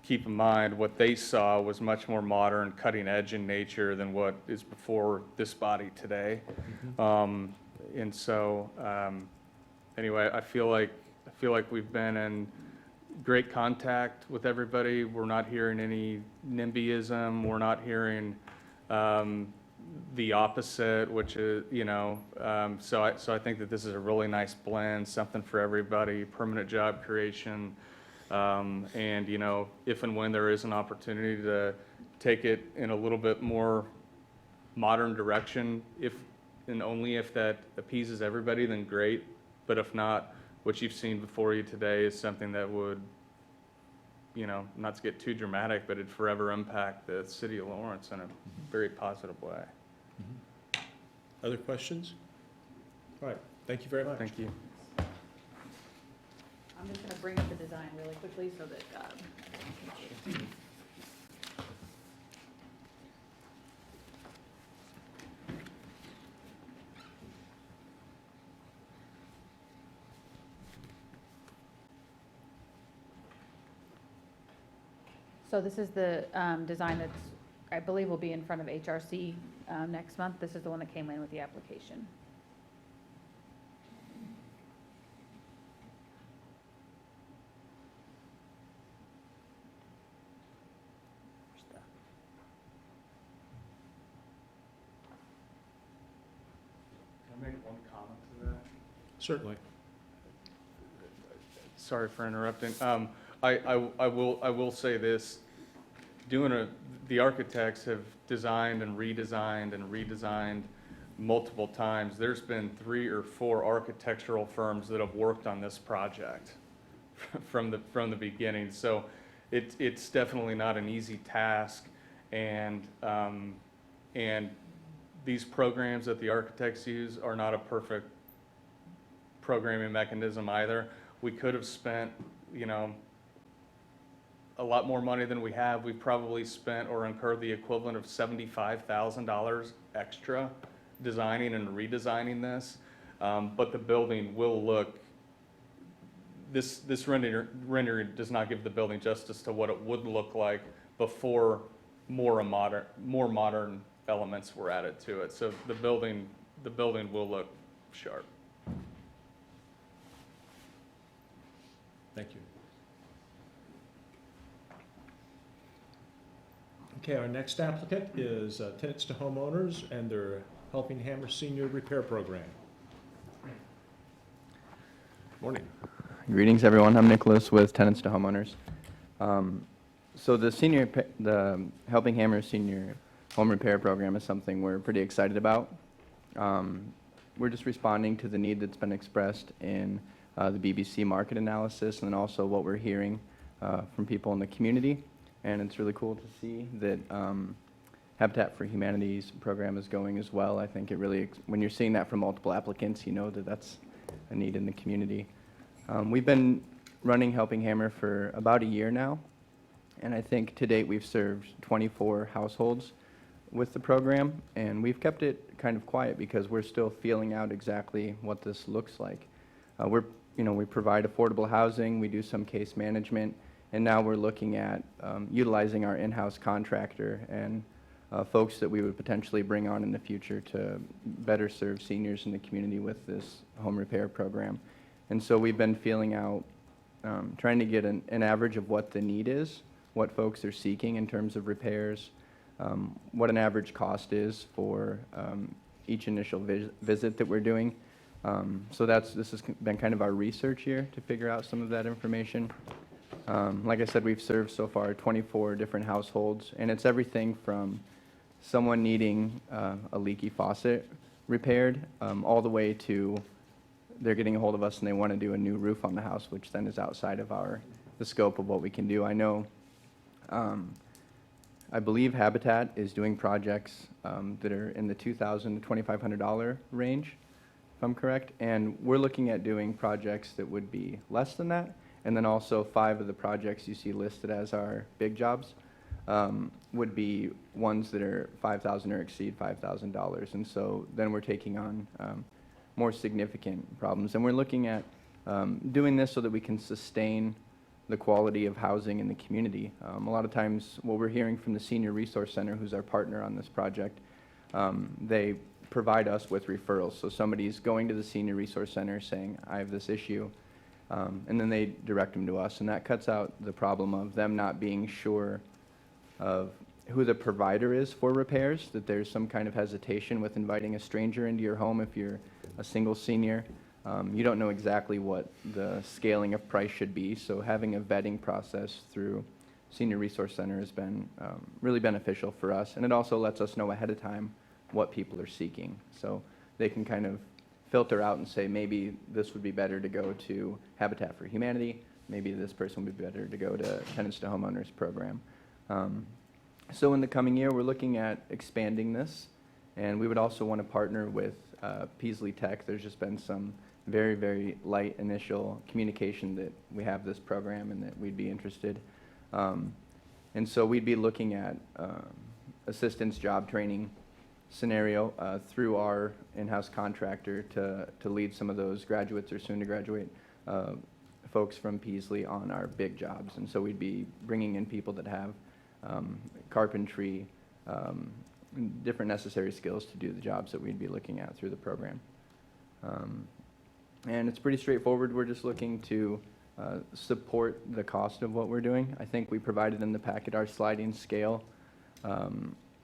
Keep in mind, what they saw was much more modern, cutting edge in nature than what is before this body today. And so, anyway, I feel like we've been in great contact with everybody. We're not hearing any NIMBYism. We're not hearing the opposite, which is, so I think that this is a really nice blend, something for everybody, permanent job creation. And, if and when there is an opportunity to take it in a little bit more modern direction, if and only if that appeases everybody, then great. But if not, what you've seen before you today is something that would, you know, not to get too dramatic, but it'd forever impact the city of Lawrence in a very positive way. Other questions? All right, thank you very much. Thank you. I'm just gonna bring up the design really quickly so that, everyone can see. So this is the design that's, I believe, will be in front of HRC next month. This is the one that came in with the application. Can I make one comment to that? Certainly. Sorry for interrupting. I will say this, the architects have designed and redesigned multiple times. There's been 3 or 4 architectural firms that have worked on this project from the beginning. So it's definitely not an easy task, and these programs that the architects use are not a perfect programming mechanism either. We could have spent, you know, a lot more money than we have. We probably spent or incurred the equivalent of $75,000 extra designing and redesigning this. But the building will look, this rendering does not give the building justice to what it would look like before more modern elements were added to it. So the building will look sharp. Thank you. Okay, our next applicant is Tenants to Homeowners and their Helping Hammer Senior Repair Program. Morning. Greetings, everyone. I'm Nicholas with Tenants to Homeowners. So the Helping Hammer Senior Home Repair Program is something we're pretty excited about. We're just responding to the need that's been expressed in the BBC market analysis, and then also what we're hearing from people in the community. And it's really cool to see that Habitat for Humanity's program is going as well. I think it really, when you're seeing that from multiple applicants, you know that that's a need in the community. We've been running Helping Hammer for about a year now, and I think to date we've served 24 households with the program, and we've kept it kind of quiet because we're still feeling out exactly what this looks like. We provide affordable housing, we do some case management, and now we're looking at utilizing our in-house contractor and folks that we would potentially bring on in the future to better serve seniors in the community with this home repair program. And so we've been feeling out, trying to get an average of what the need is, what folks are seeking in terms of repairs, what an average cost is for each initial visit that we're doing. So this has been kind of our research here to figure out some of that information. Like I said, we've served so far 24 different households, and it's everything from someone needing a leaky faucet repaired, all the way to they're getting a hold of us and they want to do a new roof on the house, which then is outside of the scope of what we can do. I know, I believe Habitat is doing projects that are in the $2,000 to $2,500 range, if I'm correct, and we're looking at doing projects that would be less than that. And then also 5 of the projects you see listed as our big jobs would be ones that are $5,000 or exceed $5,000. And so then we're taking on more significant problems. And we're looking at doing this so that we can sustain the quality of housing in the community. A lot of times what we're hearing from the Senior Resource Center, who's our partner on this project, they provide us with referrals. So somebody's going to the Senior Resource Center saying, I have this issue. And then they direct them to us, and that cuts out the problem of them not being sure of who the provider is for repairs, that there's some kind of hesitation with inviting a stranger into your home if you're a single senior. You don't know exactly what the scaling of price should be, so having a vetting process through Senior Resource Center has been really beneficial for us, and it also lets us know ahead of time what people are seeking, so they can kind of filter out and say, maybe this would be better to go to Habitat for Humanity, maybe this person would be better to go to Tenants to Homeowners program. So in the coming year, we're looking at expanding this, and we would also want to partner with Peaslee Tech. There's just been some very, very light initial communication that we have this program and that we'd be interested. And so we'd be looking at assistance job training scenario through our in-house contractor to lead some of those graduates or soon to graduate folks from Peaslee on our big jobs. And so we'd be bringing in people that have carpentry, different necessary skills to do the jobs that we'd be looking at through the program. And it's pretty straightforward. We're just looking to support the cost of what we're doing. I think we provided in the packet our sliding scale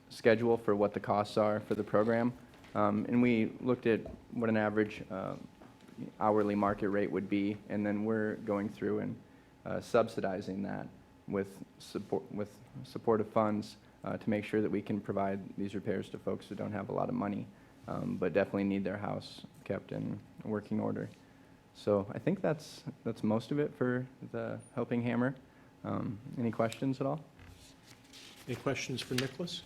schedule for what the costs are for the program. And we looked at what an average hourly market rate would be, and then we're going through and subsidizing that with supportive funds to make sure that we can provide these repairs to folks who don't have a lot of money, but definitely need their house kept in working order. So I think that's most of it for the Helping Hammer. Any questions at all? Any questions for Nicholas?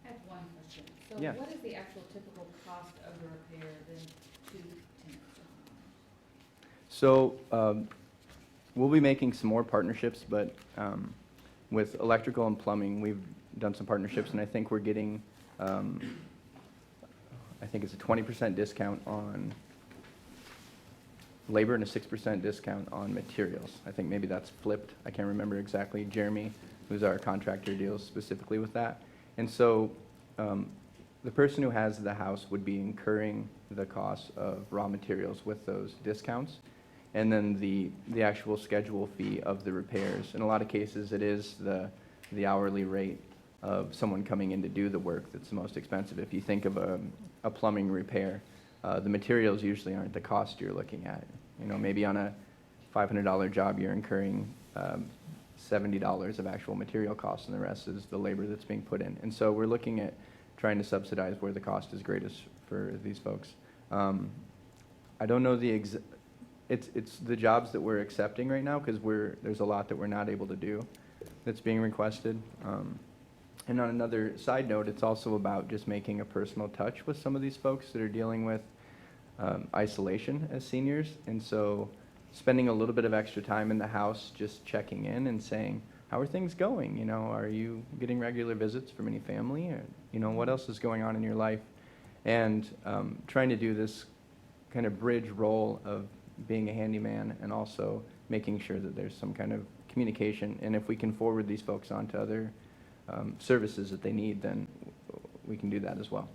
I have one question. So Yeah. what is the actual typical cost of a repair then to tenants to homeowners? So we'll be making some more partnerships, but with electrical and plumbing, we've done some partnerships, and I think we're getting, I think it's a 20% discount on labor and a 6% discount on materials. I think maybe that's flipped. I can't remember exactly. Jeremy, who's our contractor, deals specifically with that. And so the person who has the house would be incurring the cost of raw materials with those discounts, and then the actual schedule fee of the repairs. In a lot of cases, it is the hourly rate of someone coming in to do the work that's the most expensive. If you think of a plumbing repair, the materials usually aren't the cost you're looking at. You know, maybe on a $500 job, you're incurring $70 of actual material costs, and the rest is the labor that's being put in. And so we're looking at trying to subsidize where the cost is greatest for these folks. I don't know it's the jobs that we're accepting right now, because there's a lot that we're not able to do that's being requested. And on another side note, it's also about just making a personal touch with some of these folks that are dealing with isolation as seniors. And so spending a little bit of extra time in the house, just checking in and saying, how are things going? You know, are you getting regular visits from any family? Or, you know, what else is going on in your life? And trying to do this kind of bridge role of being a handyman and also making sure that there's some kind of communication. And if we can forward these folks on to other services that they need, then we can do that as well.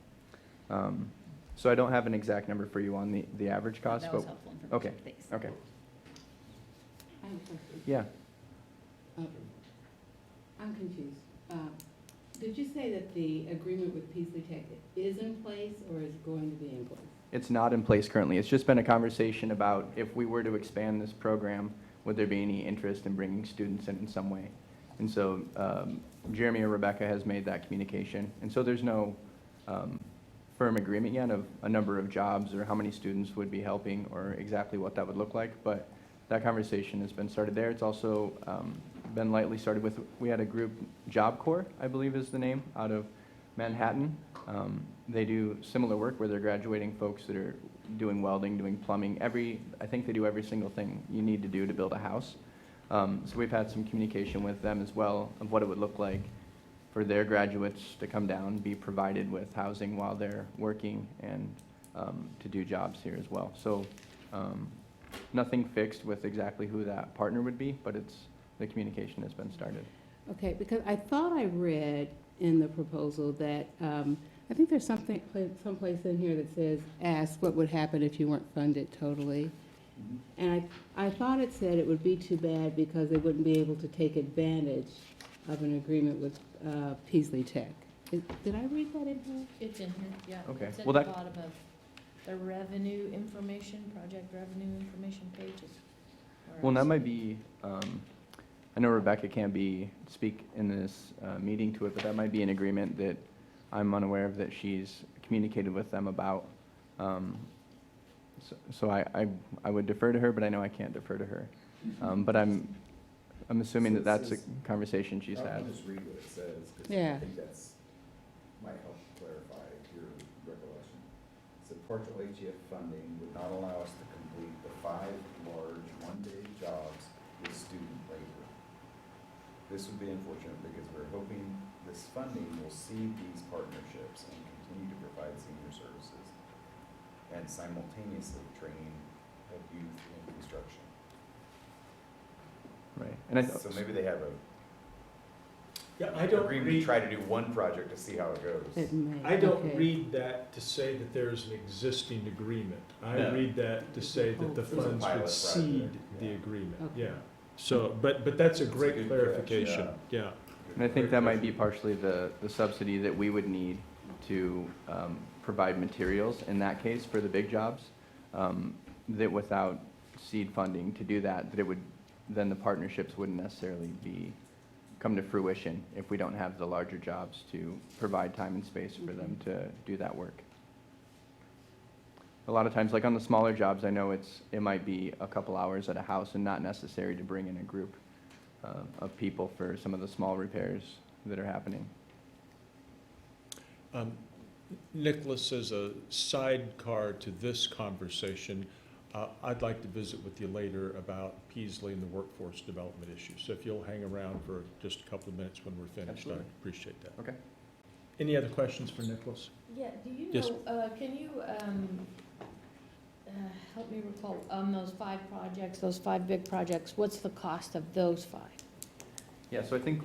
So I don't have an exact number for you on the average cost. That was but helpful information. Okay. Thanks. Okay. I have a question. Yeah. I'm confused. Did you say that the agreement with Peaslee Tech is in place or is going to be in place? It's not in place currently. It's just been a conversation about if we were to expand this program, would there be any interest in bringing students in some way? And so Jeremy or Rebecca has made that communication. And so there's no firm agreement yet of a number of jobs or how many students would be helping or exactly what that would look like. But that conversation has been started there. It's also been lightly started with, we had a group, Job Corps, I believe is the name, out of Manhattan. They do similar work where they're graduating folks that are doing welding, doing plumbing. I think they do every single thing you need to do to build a house. So we've had some communication with them as well of what it would look like for their graduates to come down, be provided with housing while they're working, and to do jobs here as well. So nothing fixed with exactly who that partner would be, but the communication has been started. Okay, because I thought I read in the proposal that, I think there's someplace in here that says, ask what would happen if you weren't funded totally. And I thought it said it would be too bad because they wouldn't be able to take advantage of an agreement with Peaslee Tech. Did I read that in here? It's in here, yeah. Okay. It's at Well, the that- bottom of the revenue information, project revenue information pages. Well, that might be, I know Rebecca can't speak in this meeting to it, but that might be an agreement that I'm unaware of that she's communicated with them about. So I would defer to her, but I know I can't defer to her. But I'm assuming that that's a conversation she's had. I'll just read what it says, because Yeah. I think that's, might help clarify your recollection. It said partial HEF funding would not allow us to complete the 5 large one-day jobs with student labor. This would be unfortunate because we're hoping this funding will seed these partnerships and continue to provide senior services and simultaneously training of youth in construction. Right. And So maybe they have a Yeah, I don't agreement to read, try to do one project to see how it goes. It may, I don't okay. read that to say that there's an existing agreement. I No. read that to say that the It's a funds pilot would seed project, the yeah. agreement, Okay. yeah. So, but that's a That's a great good clarification, catch, yeah. And I think that might be partially the subsidy that we would need to provide materials in that case for the big jobs. That without seed funding to do that, that it would, then the partnerships wouldn't necessarily come to fruition if we don't have the larger jobs to provide time and space for them to do that work. A lot of times, like on the smaller jobs, I know it might be a couple hours at a house and not necessary to bring in a group of people for some of the small repairs that are happening. Nicholas, as a sidecar to this conversation, I'd like to visit with you later about Peasley and the workforce development issue. So if you'll hang around for just a couple of minutes when we're finished, I'd Absolutely. appreciate that. Okay. Any other questions for Nicholas? Yeah, do you Yes. know, can you, help me recall, those 5 projects, those 5 big projects, what's the cost of those 5? Yeah, so I think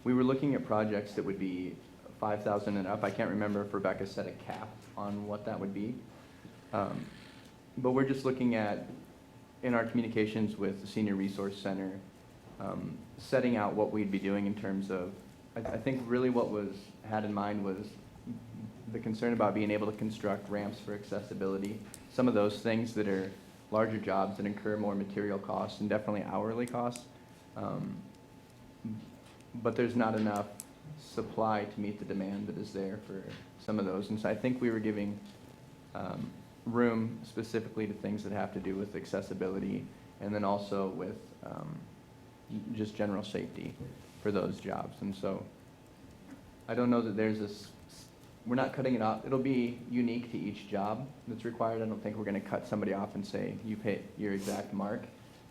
we were looking at projects that would be 5,000 and up. I can't remember if Rebecca set a cap on what that would be. But we're just looking at, in our communications with the Senior Resource Center, setting out what we'd be doing in terms of, I think really what was had in mind was the concern about being able to construct ramps for accessibility, some of those things that are larger jobs that incur more material costs and definitely hourly costs. But there's not enough supply to meet the demand that is there for some of those. And so I think we were giving room specifically to things that have to do with accessibility and then also with just general safety for those jobs. And so I don't know that there's this, we're not cutting it off. It'll be unique to each job that's required. I don't think we're going to cut somebody off and say, you've hit your exact mark.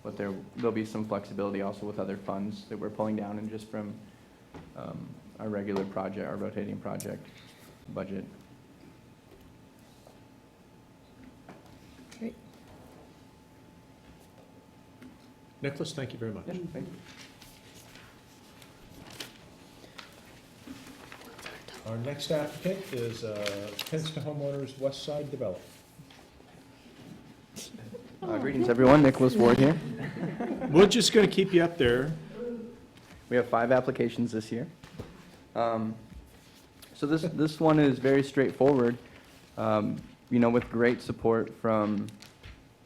But there'll be some flexibility also with other funds that we're pulling down and just from our regular project, our rotating project budget. Great. Nicholas, thank you very much. Thank you. Our next applicant is Penske Homeowners West Side Development. Greetings, everyone. Nicholas Ward here. We're just going to keep you up there. We have 5 applications this year. So this one is very straightforward, with great support from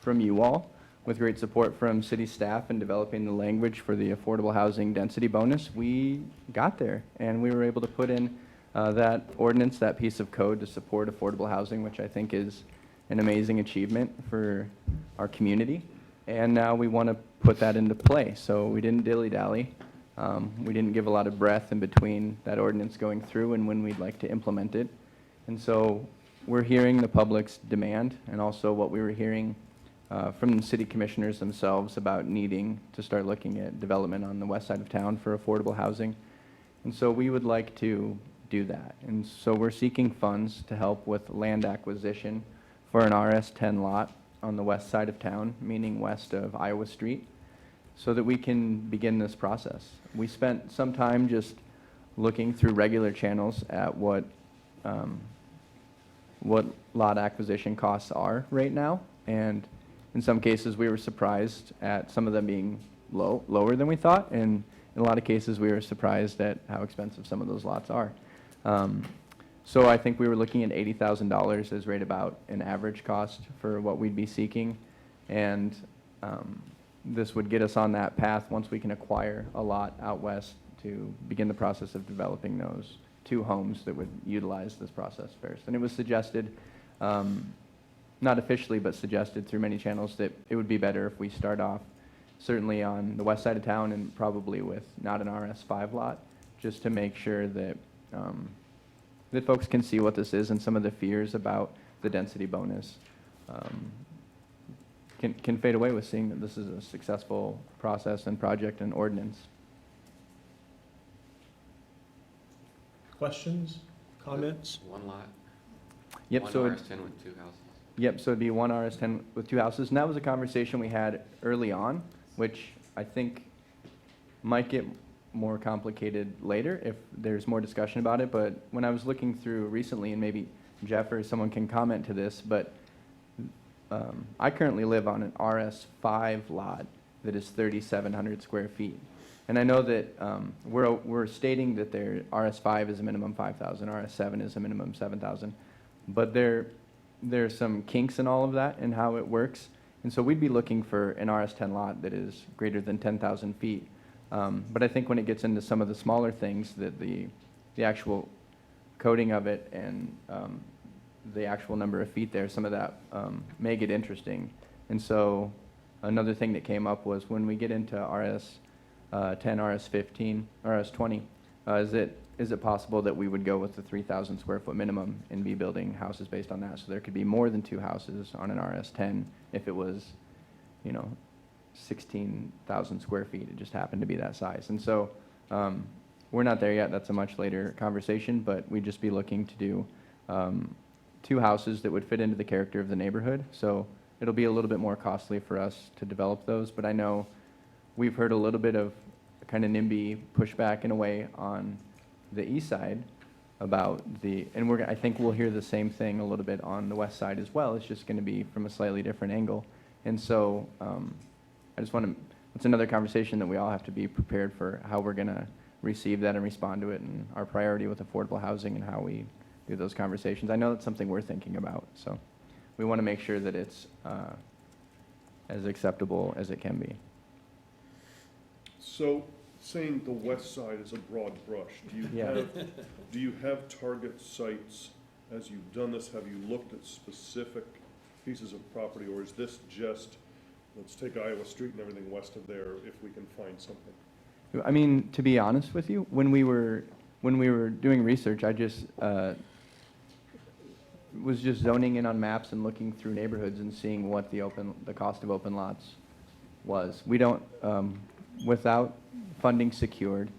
you all, with great support from city staff in developing the language for the affordable housing density bonus. We got there, and we were able to put in that ordinance, that piece of code to support affordable housing, which I think is an amazing achievement for our community. And now we want to put that into play. So we didn't dilly-dally. We didn't give a lot of breath in between that ordinance going through and when we'd like to implement it. And so we're hearing the public's demand and also what we were hearing from the city commissioners themselves about needing to start looking at development on the west side of town for affordable housing. And so we would like to do that. And so we're seeking funds to help with land acquisition for an RS-10 lot on the west side of town, meaning west of Iowa Street, so that we can begin this process. We spent some time just looking through regular channels at what lot acquisition costs are right now, and in some cases we were surprised at some of them being lower than we thought, and in a lot of cases we were surprised at how expensive some of those lots are. So I think we were looking at $80,000 as right about an average cost for what we'd be seeking, and this would get us on that path once we can acquire a lot out west to begin the process of developing those 2 homes that would utilize this process first. And it was suggested, not officially, but suggested through many channels, that it would be better if we start off certainly on the west side of town and probably with not an RS5 lot, just to make sure that, that folks can see what this is and some of the fears about the density bonus can fade away with seeing that this is a successful process and project and ordinance. Questions, comments? One lot? Yep, so One it- RS10 with 2 houses? Yep, so it'd be 1 RS10 with 2 houses, and that was a conversation we had early on, which I think might get more complicated later if there's more discussion about it, but when I was looking through recently, and maybe Jeff or someone can comment to this, but I currently live on an RS5 lot that is 3,700 square feet. And I know that we're stating that their RS5 is a minimum 5,000, RS7 is a minimum 7,000, but there's some kinks in all of that and how it works. And so we'd be looking for an RS10 lot that is greater than 10,000 feet. But I think when it gets into some of the smaller things, that the actual coding of it and the actual number of feet there, some of that may get interesting. And so another thing that came up was when we get into RS10, RS15, RS20, is it possible that we would go with the 3,000 square foot minimum and be building houses based on that? So there could be more than 2 houses on an RS10 if it was, 16,000 square feet. It just happened to be that size. And so we're not there yet. That's a much later conversation, but we'd just be looking to do 2 houses that would fit into the character of the neighborhood. So it'll be a little bit more costly for us to develop those, but I know we've heard a little bit of kind of NIMBY pushback in a way on the east side about and I think we'll hear the same thing a little bit on the west side as well. It's just going to be from a slightly different angle. And so I just want to, it's another conversation that we all have to be prepared for, how we're going to receive that and respond to it, and our priority with affordable housing and how we do those conversations. I know that's something we're thinking about, so we want to make sure that it's as acceptable as it can be. So, saying the west side is a broad brush, Yeah. do you have target sites as you've done this? Have you looked at specific pieces of property, or is this just, let's take Iowa Street and everything west of there if we can find something? I mean, to be honest with you, when we were doing research, I just was just zoning in on maps and looking through neighborhoods and seeing what the cost of open lots was. We don't, without funding secured,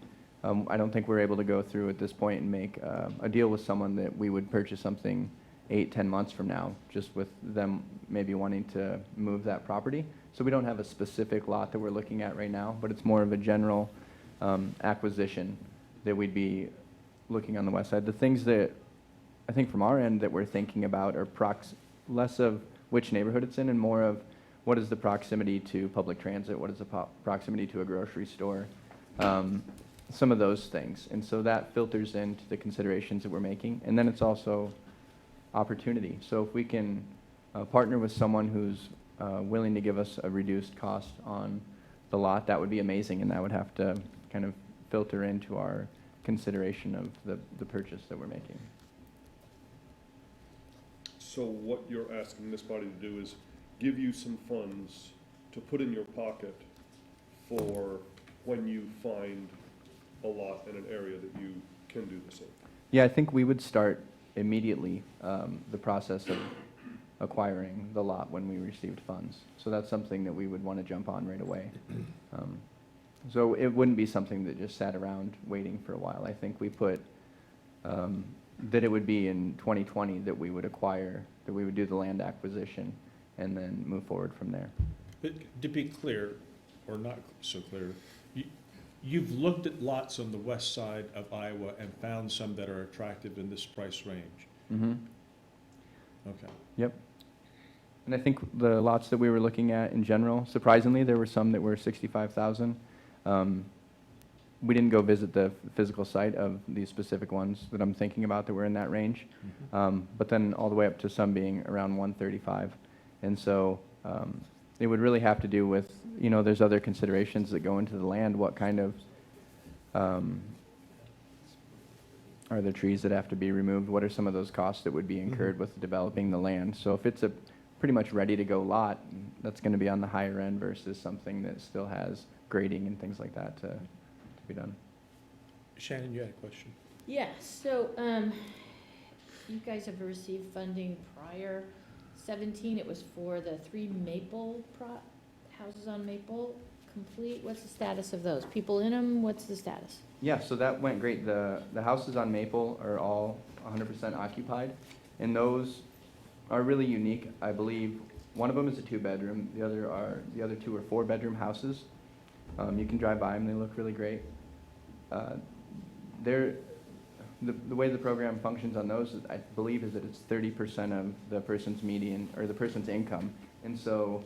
I don't think we're able to go through at this point and make a deal with someone that we would purchase something 8-10 months from now, just with them maybe wanting to move that property. So we don't have a specific lot that we're looking at right now, but it's more of a general acquisition that we'd be looking on the west side. The things that I think from our end that we're thinking about are less of which neighborhood it's in and more of what is the proximity to public transit, what is the proximity to a grocery store, some of those things. And so that filters into the considerations that we're making. And then it's also opportunity. So if we can partner with someone who's willing to give us a reduced cost on the lot, that would be amazing, and that would have to kind of filter into our consideration of the purchase that we're making. So what you're asking this body to do is give you some funds to put in your pocket for when you find a lot in an area that you can do this in. Yeah, I think we would start immediately the process of acquiring the lot when we received funds. So that's something that we would want to jump on right away. So it wouldn't be something that just sat around waiting for a while. I think we put that it would be in 2020 that we would acquire, that we would do the land acquisition and then move forward from there. But to be clear, or not so clear, you've looked at lots on the west side of Iowa and found some that are attractive in this price range? Mm-hmm. Okay. Yep. And I think the lots that we were looking at in general, surprisingly, there were some that were 65,000. We didn't go visit the physical site of these specific ones that I'm thinking about that were in that range, but then all the way up to some being around 135. And so it would really have to do with, there's other considerations that go into the land, what kind of, are there trees that have to be removed? What are some of those costs that would be incurred with developing the land? So if it's a pretty much ready-to-go lot, that's going to be on the higher end versus something that still has grading and things like that to be done. Shannon, you had a question? Yes, so, you guys have received funding prior 17, it was for the 3 houses on Maple complete, what's the status of those? People in them, what's the status? Yeah, so that went great. The houses on Maple are all 100% occupied, and those are really unique. I believe one of them is a 2-bedroom, the other 2 are 4-bedroom houses. You can drive by them, they look really great. The way the program functions on those, I believe, is that it's 30% of the person's median, or the person's income. And so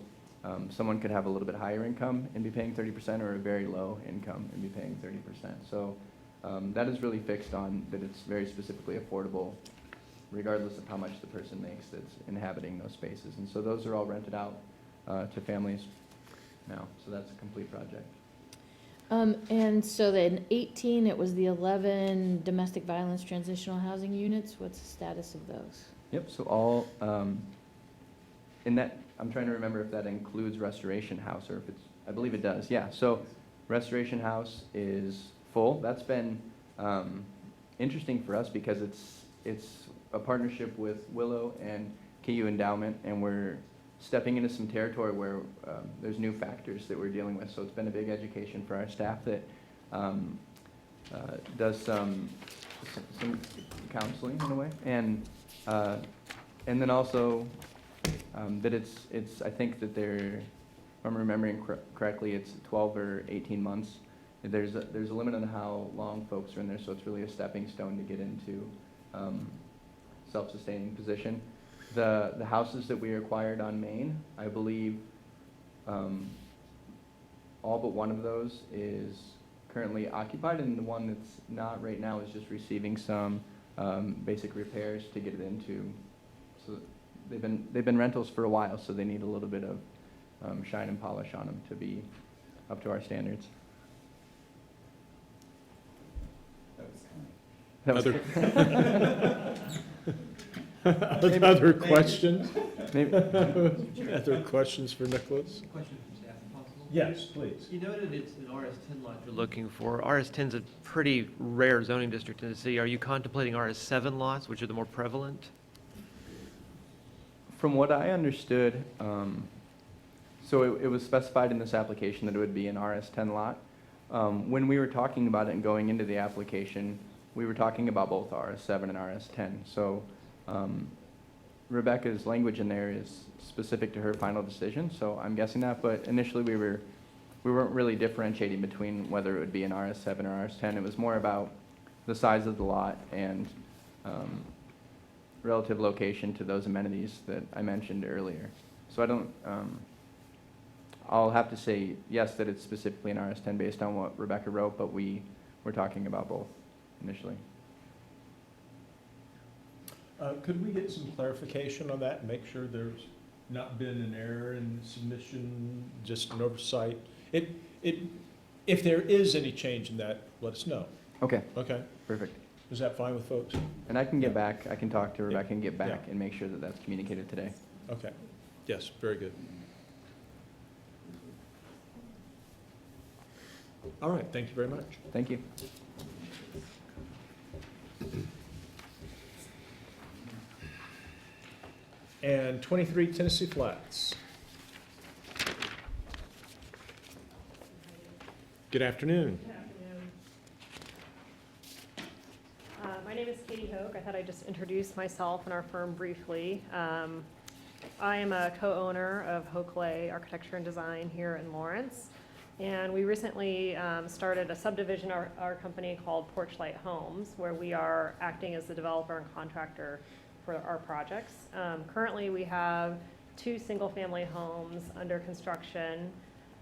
someone could have a little bit higher income and be paying 30%, or a very low income and be paying 30%. So that is really fixed on that it's very specifically affordable, regardless of how much the person makes that's inhabiting those spaces. And so those are all rented out to families now. So that's a complete project. And so then 18, it was the 11 domestic violence transitional housing units, what's the status of those? Yep, so all, in that, I'm trying to remember if that includes Restoration House, or if it's, I believe it does, yeah. So Restoration House is full. That's been interesting for us because it's a partnership with Willow and KU Endowment, and we're stepping into some territory where there's new factors that we're dealing with. So it's been a big education for our staff that does some counseling in a way, and then also that it's I think that if I'm remembering correctly, it's 12 or 18 months. There's a limit on how long folks are in there, so it's really a stepping stone to get into self-sustaining position. The houses that we acquired on Main, I believe, all but one of those is currently occupied, and the one that's not right now is just receiving some basic repairs to get it into. So they've been rentals for a while, so they need a little bit of shine and polish on them to be up to our standards. That was Other questions? Maybe. Other questions for Nicholas? Question from staff, if possible. Yes, please. You noted it's an RS10 lot you're looking for. RS10's a pretty rare zoning district in the city. Are you contemplating RS7 lots, which are the more prevalent? From what I understood, so it was specified in this application that it would be an RS10 lot. When we were talking about it and going into the application, we were talking about both RS7 and RS10. So Rebecca's language in there is specific to her final decision, so I'm guessing that. But initially, we weren't really differentiating between whether it would be an RS7 or RS10. It was more about the size of the lot and relative location to those amenities that I mentioned earlier. So I don't. I'll have to say yes that it's specifically an RS10 based on what Rebecca wrote, but we were talking about both initially. Could we get some clarification on that and make sure there's not been an error in submission, just an oversight? If there is any change in that, let us know. Okay. Okay? Perfect. Is that fine with folks? And I can get back, I can talk to Rebecca Yeah. and get back Yeah. and make sure that that's communicated today. Okay. Yes, very good. All right, thank you very much. Thank you. And 23 Tennessee Flats. Good afternoon. Good afternoon. My name is Katie Hoke. I thought I'd just introduce myself and our firm briefly. I am a co-owner of Hoke Lay Architecture and Design here in Lawrence. And we recently started a subdivision of our company called Porchlight Homes, where we are acting as the developer and contractor for our projects. Currently, we have 2 single-family homes under construction.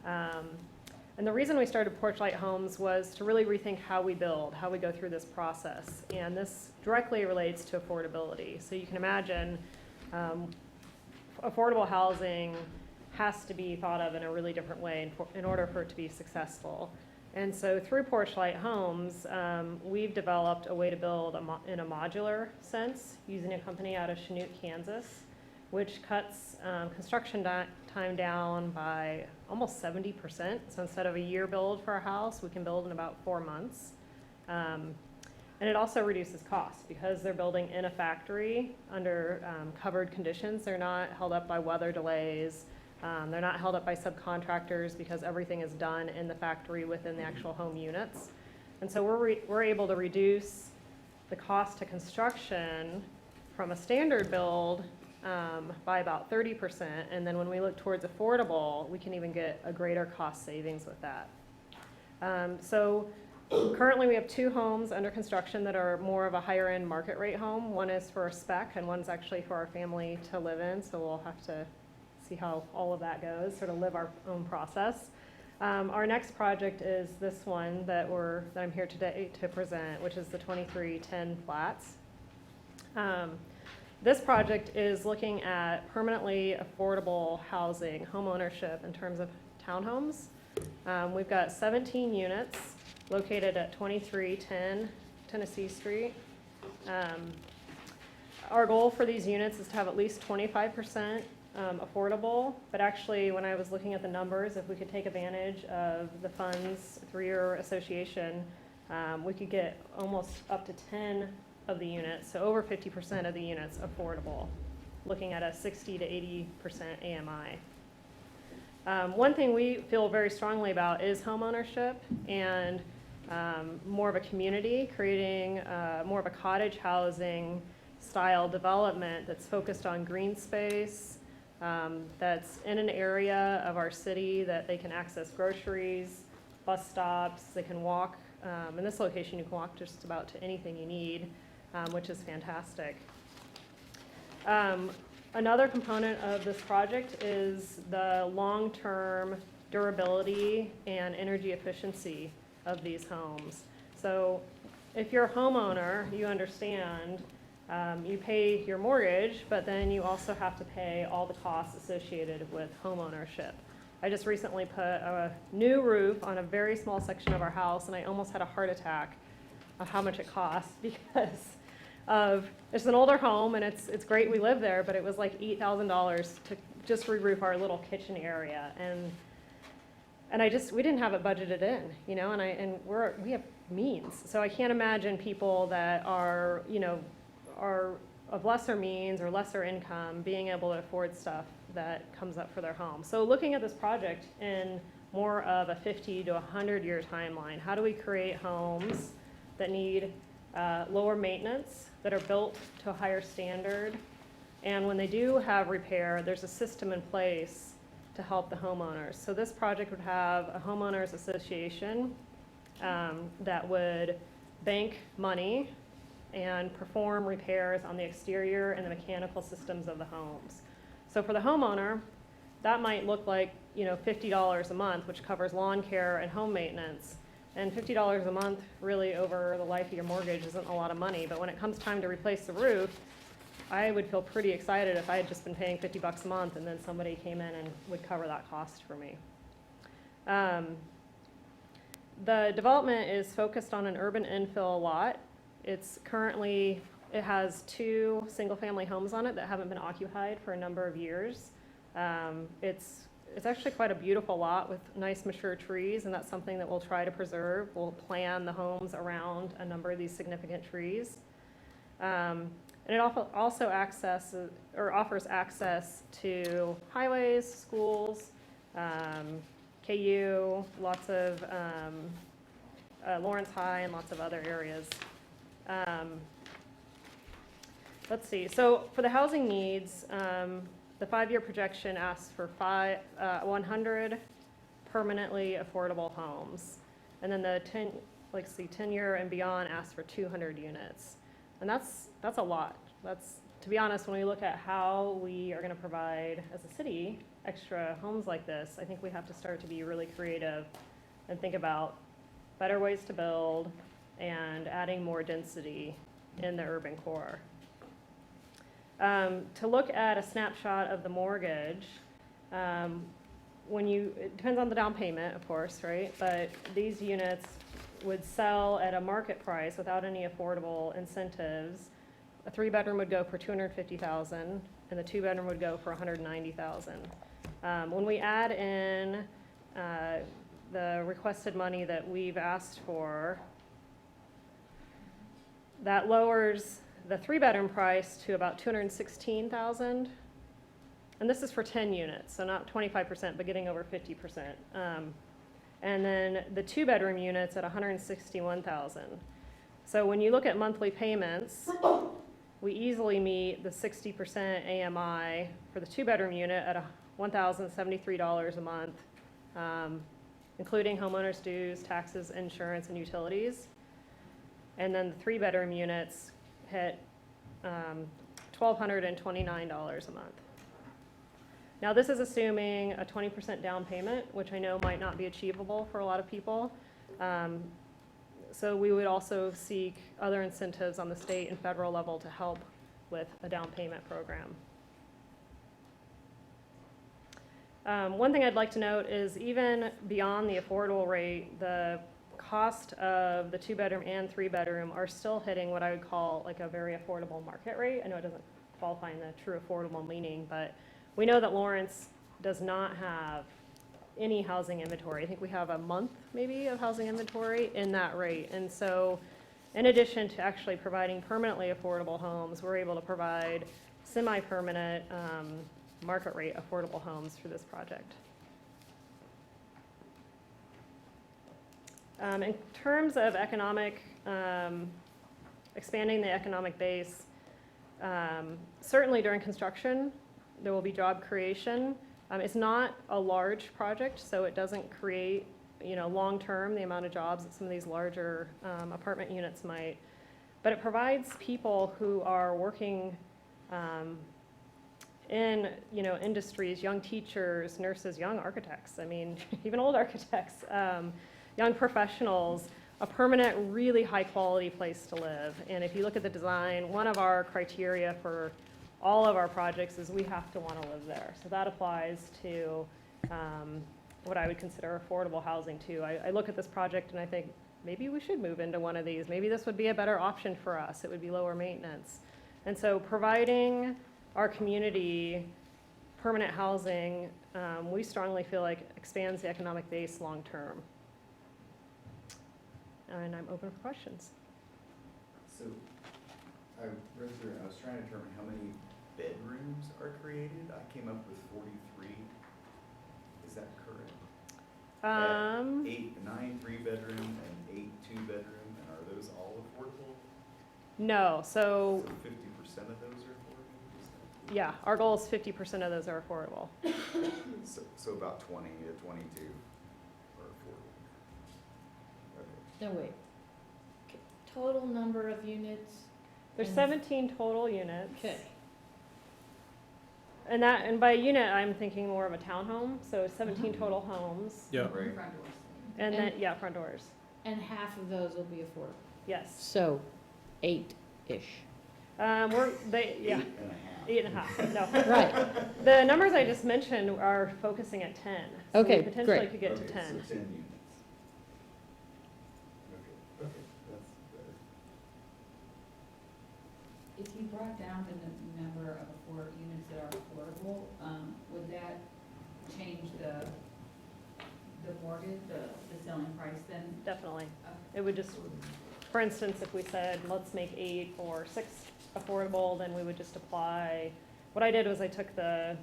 And the reason we started Porchlight Homes was to really rethink how we build, how we go through this process. And this directly relates to affordability. So you can imagine affordable housing has to be thought of in a really different way in order for it to be successful. And so through Porchlight Homes, we've developed a way to build in a modular sense using a company out of Chanute, Kansas, which cuts construction time down by almost 70%. So instead of a year build for a house, we can build in about 4 months. And it also reduces costs because they're building in a factory under covered conditions. They're not held up by weather delays. They're not held up by subcontractors because everything is done in the factory within the actual home units. And so we're able to reduce the cost to construction from a standard build by about 30%. And then when we look towards affordable, we can even get a greater cost savings with that. So currently we have 2 homes under construction that are more of a higher end market rate home. One is for a spec and one's actually for our family to live in. So we'll have to see how all of that goes, sort of live our own process. Our next project is this one that I'm here today to present, which is the 2310 Flats. This project is looking at permanently affordable housing, home ownership in terms of townhomes. We've got 17 units located at 2310 Tennessee Street. Our goal for these units is to have at least 25% affordable, but actually when I was looking at the numbers, if we could take advantage of the funds through your association, we could get almost up to 10 of the units, so over 50% of the units affordable, looking at a 60 to 80% AMI. One thing we feel very strongly about is home ownership and more of a community, creating more of a cottage housing style development that's focused on green space, that's in an area of our city that they can access groceries, bus stops, they can walk. In this location, you can walk just about to anything you need, which is fantastic. Another component of this project is the long-term durability and energy efficiency of these homes. So if you're a homeowner, you understand you pay your mortgage, but then you also have to pay all the costs associated with home ownership. I just recently put a new roof on a very small section of our house, and I almost had a heart attack of how much it costs because it's an older home, and it's great we live there, but it was like $8,000 to just re-roof our little kitchen area, and we didn't have it budgeted in, you know, and we have means, so I can't imagine people that are of lesser means or lesser income being able to afford stuff that comes up for their home. So looking at this project in more of a 50 to 100 year timeline, how do we create homes that need lower maintenance, that are built to a higher standard, and when they do have repair, there's a system in place to help the homeowners. So this project would have a homeowners association that would bank money and perform repairs on the exterior and the mechanical systems of the homes. So for the homeowner, that might look like, $50 a month, which covers lawn care and home maintenance. And $50 a month really over the life of your mortgage isn't a lot of money, but when it comes time to replace the roof, I would feel pretty excited if I had just been paying $50 a month and then somebody came in and would cover that cost for me. The development is focused on an urban infill lot. It has 2 single-family homes on it that haven't been occupied for a number of years. It's actually quite a beautiful lot with nice mature trees, and that's something that we'll try to preserve. We'll plan the homes around a number of these significant trees. And it also offers access to highways, schools, KU, lots of Lawrence High, and lots of other areas. Let's see, so for the housing needs, the 5-year projection asks for 100 permanently affordable homes. And then the 10-year and beyond asks for 200 units. And that's a lot. To be honest, when we look at how we are gonna provide, as a city, extra homes like this, I think we have to start to be really creative and think about better ways to build and adding more density in the urban core. To look at a snapshot of the mortgage, it depends on the down payment, of course, right? But these units would sell at a market price without any affordable incentives. A 3-bedroom would go for $250,000, and the 2-bedroom would go for $190,000. When we add in the requested money that we've asked for, that lowers the 3-bedroom price to about $216,000. And this is for 10 units, so not 25%, but getting over 50%. And then the 2-bedroom units at $161,000. So when you look at monthly payments, we easily meet the 60% AMI for the 2-bedroom unit at $1,073 a month, including homeowners' dues, taxes, insurance, and utilities. And then the 3-bedroom units hit $1,229 a month. Now, this is assuming a 20% down payment, which I know might not be achievable for a lot of people. So we would also seek other incentives on the state and federal level to help with a down payment program. One thing I'd like to note is even beyond the affordable rate, the cost of the 2-bedroom and 3-bedroom are still hitting what I would call like a very affordable market rate. I know it doesn't qualify in the true affordable meaning, but we know that Lawrence does not have any housing inventory. I think we have a month maybe of housing inventory in that rate. And so in addition to actually providing permanently affordable homes, we're able to provide semi-permanent market rate affordable homes for this project. In terms of economic, expanding the economic base, certainly during construction, there will be job creation. It's not a large project, so it doesn't create, long-term the amount of jobs that some of these larger apartment units might. But it provides people who are working in, industries, young teachers, nurses, young architects, even old architects, young professionals, a permanent, really high-quality place to live. And if you look at the design, one of our criteria for all of our projects is we have to want to live there. So that applies to what I would consider affordable housing too. I look at this project and I think maybe we should move into one of these. Maybe this would be a better option for us. It would be lower maintenance. And so providing our community permanent housing, we strongly feel like expands the economic base long term. And I'm open for questions. So I read through, I was trying to determine how many bedrooms are created. I came up with 43. Is that correct? 9 3-bedroom and 8 2-bedroom, and are those all affordable? No, so 50% of those are affordable? yeah, our goal is 50% of those are affordable. So about 20 to 22 are affordable. Okay. No, wait. Total number of units? There's And- 17 total units. Okay. And by unit, I'm thinking more of a townhome, so 17 total homes. Yeah. Right. And then, yeah, front doors, And half of those will be affordable. yes. So, 8-ish. Yeah, 8.5, no. Right. The numbers I just mentioned are focusing at 10. So Okay, we potentially great. could get to Okay, 10. So 10 units. Okay, that's better. If you brought down the number of units that are affordable, would that change the mortgage, the selling price then? Definitely. It would just, for instance, if we said, let's make 8 or 6 affordable, then we would just apply, what I did was I took the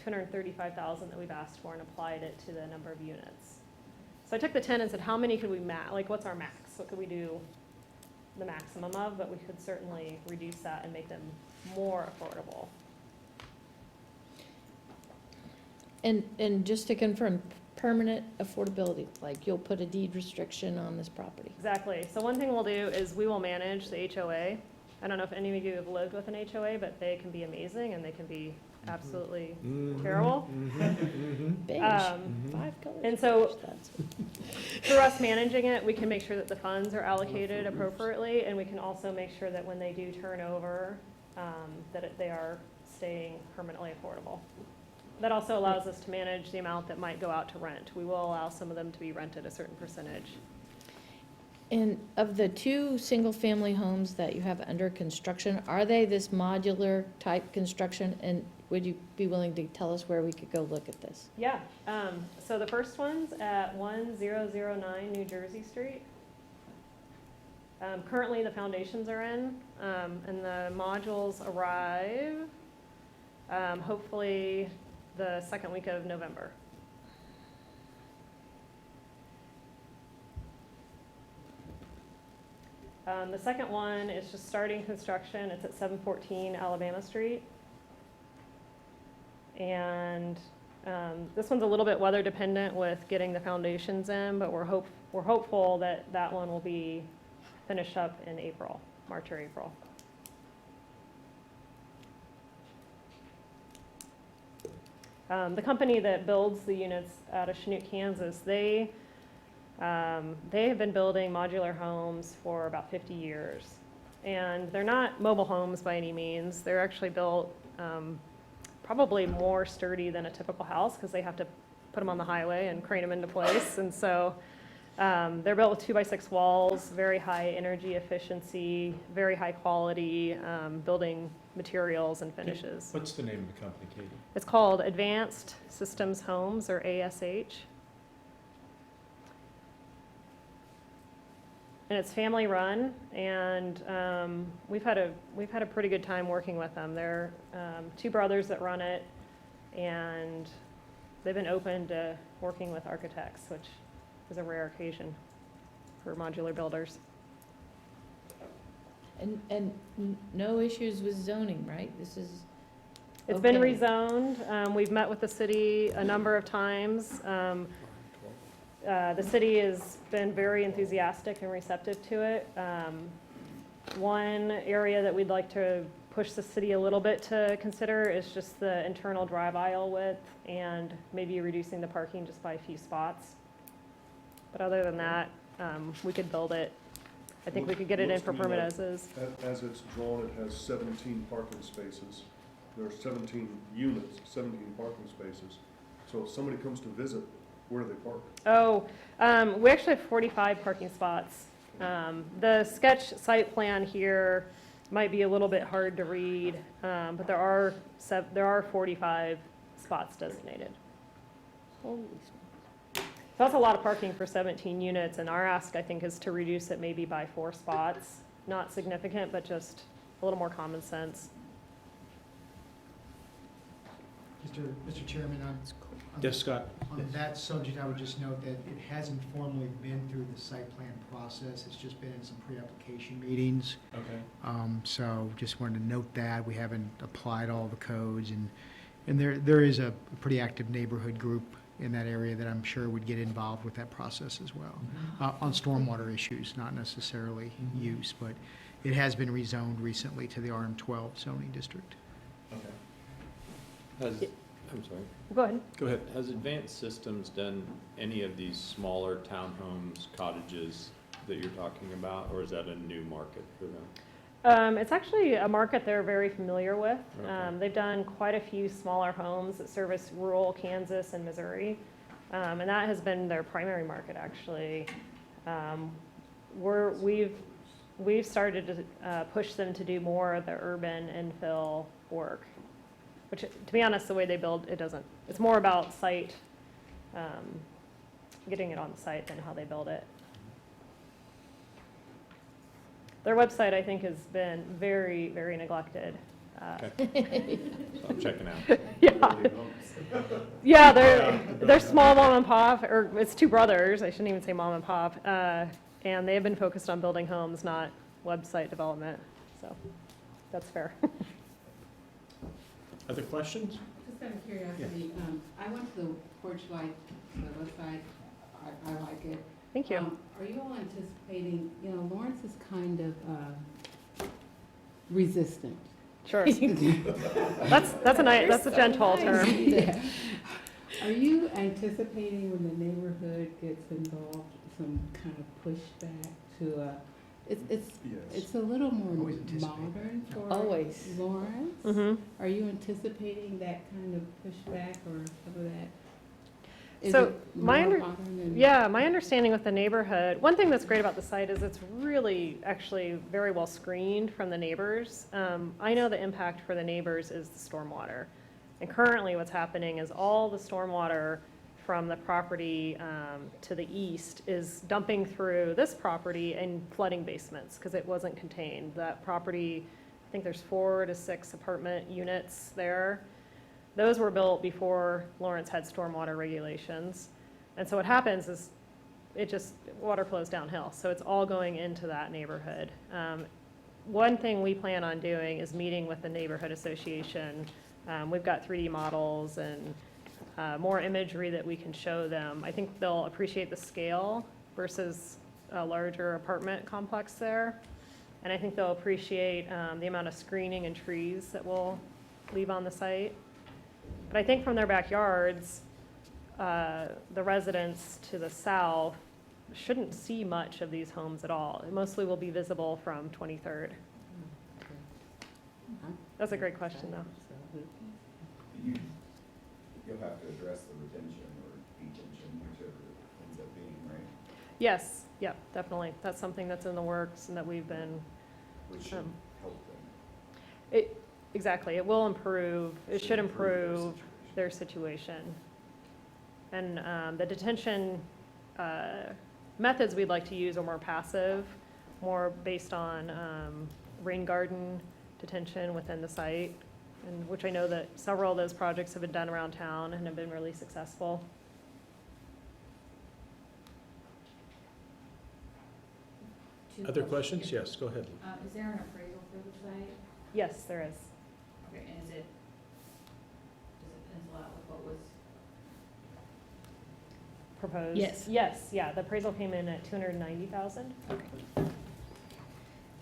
$235,000 that we've asked for and applied it to the number of units. So I took the 10 and said, how many could we what's our max? What could we do the maximum of? But we could certainly reduce that and make them more affordable. And just to confirm, permanent affordability, like you'll put a deed restriction on this property? Exactly. So one thing we'll do is we will manage the HOA. I don't know if any of you have lived with an HOA, but they can be amazing and they can be absolutely terrible. Beige, Um, 5 colors. and so- beige, that's- Through us managing it, we can make sure that the funds are allocated appropriately, and we can also make sure that when they do turn over, they are staying permanently affordable. That also allows us to manage the amount that might go out to rent. We will allow some of them to be rented a certain percentage. And of the 2 single-family homes that you have under construction, are they this modular type construction? And would you be willing to tell us where we could go look at this? Yeah, so the first one's at 1009 New Jersey Street. Currently, the foundations are in, and the modules arrive, hopefully the second week of November. The second one is just starting construction. It's at 714 Alabama Street. And this one's a little bit weather dependent with getting the foundations in, but we're hopeful that that one will be finished up in April, March or April. The company that builds the units out of Chanute, Kansas, they have been building modular homes for about 50 years. And they're not mobile homes by any means. They're actually built probably more sturdy than a typical house because they have to put them on the highway and crane them into place. And so they're built with 2x6 walls, very high energy efficiency, very high quality building materials and finishes. What's the name of the company, Katie? It's called Advanced Systems Homes, or ASH. And it's family run, and we've had a pretty good time working with them. They're 2 brothers that run it, and they've been open to working with architects, which is a rare occasion for modular builders. And no issues with zoning, right? This is. It's been okay. rezoned. We've met with the city a number of times. The city has been very enthusiastic and receptive to it. One area that we'd like to push the city a little bit to consider is just the internal drive aisle width and maybe reducing the parking just by a few spots. But other than that, we could build it. I think we could get it in Looks for to me permit like as is. As it's drawn, it has 17 parking spaces. There are 17 units, 17 parking spaces. So if somebody comes to visit, where do they park? Oh, we actually have 45 parking spots. The sketch site plan here might be a little bit hard to read, but there are 45 spots designated. Holy So that's a lot of parking for 17 units, and our ask, I think, is to reduce it maybe by 4 spots. Not significant, but just a little more common sense. Mr. Chairman, Yes, Scott? on that subject, I would just note that it hasn't formally been through the site plan process. It's just been in some pre-application meetings. Okay. So just wanted to note that. We haven't applied all the codes, and there is a pretty active neighborhood group in that area that I'm sure would get involved with that process as well, on stormwater issues, not necessarily use, but it has been rezoned recently to the RM12 zoning district. Okay. I'm sorry. Go ahead. Go ahead. Has Advanced Systems done any of these smaller townhomes, cottages that you're talking about, or is that a new market for them? It's actually a market they're very familiar with. Okay. They've done quite a few smaller homes that service rural Kansas and Missouri, and that has been their primary market, actually. We've started to push them to do more of the urban infill work, which, to be honest, the way they build, it's more about site, getting it on the site than how they build it. Their website, I think, has been very, very neglected. Okay. So I'm checking out. Yeah, they're small mom and pop, or it's 2 brothers, I shouldn't even say mom and pop, and they have been focused on building homes, not website development, so that's fair. Other questions? Just out of curiosity, I went to the Porch Light, the website, I like it. Thank you. Are you all anticipating, Lawrence is kind of resistant. Sure. That's a gentle term. Yeah. Are you anticipating when the neighborhood gets involved, some kind of pushback to It's a little more Always anticipate modern for Always. Lawrence. Mhm. Are you anticipating that kind of pushback or some of that? Is So it my more under- modern than- Yeah, my understanding with the neighborhood, one thing that's great about the site is it's really actually very well screened from the neighbors. I know the impact for the neighbors is the stormwater. And currently what's happening is all the stormwater from the property to the east is dumping through this property and flooding basements because it wasn't contained. That property, I think there's 4 to 6 apartment units there. Those were built before Lawrence had stormwater regulations. And so what happens is water flows downhill. So it's all going into that neighborhood. One thing we plan on doing is meeting with the neighborhood association. We've got 3D models and more imagery that we can show them. I think they'll appreciate the scale versus a larger apartment complex there. And I think they'll appreciate the amount of screening and trees that we'll leave on the site. But I think from their backyards, the residents to the south shouldn't see much of these homes at all. It mostly will be visible from 23rd. That's a great question, though. You'll have to address the retention or detention, whichever it ends up being, right? Yes, yeah, definitely. That's something that's in the works and that we've been, Which should help them. exactly, it will improve, it should improve their their situation. And the detention methods we'd like to use are more passive, more based on rain garden detention within the site, and which I know that several of those projects have been done around town and have been really successful. Other questions? Yes, go ahead. Is there an appraisal for the site? Yes, there is. Okay, and does it pencil out with what was? Proposed? Yes. Yes, yeah, the appraisal came in at 290,000.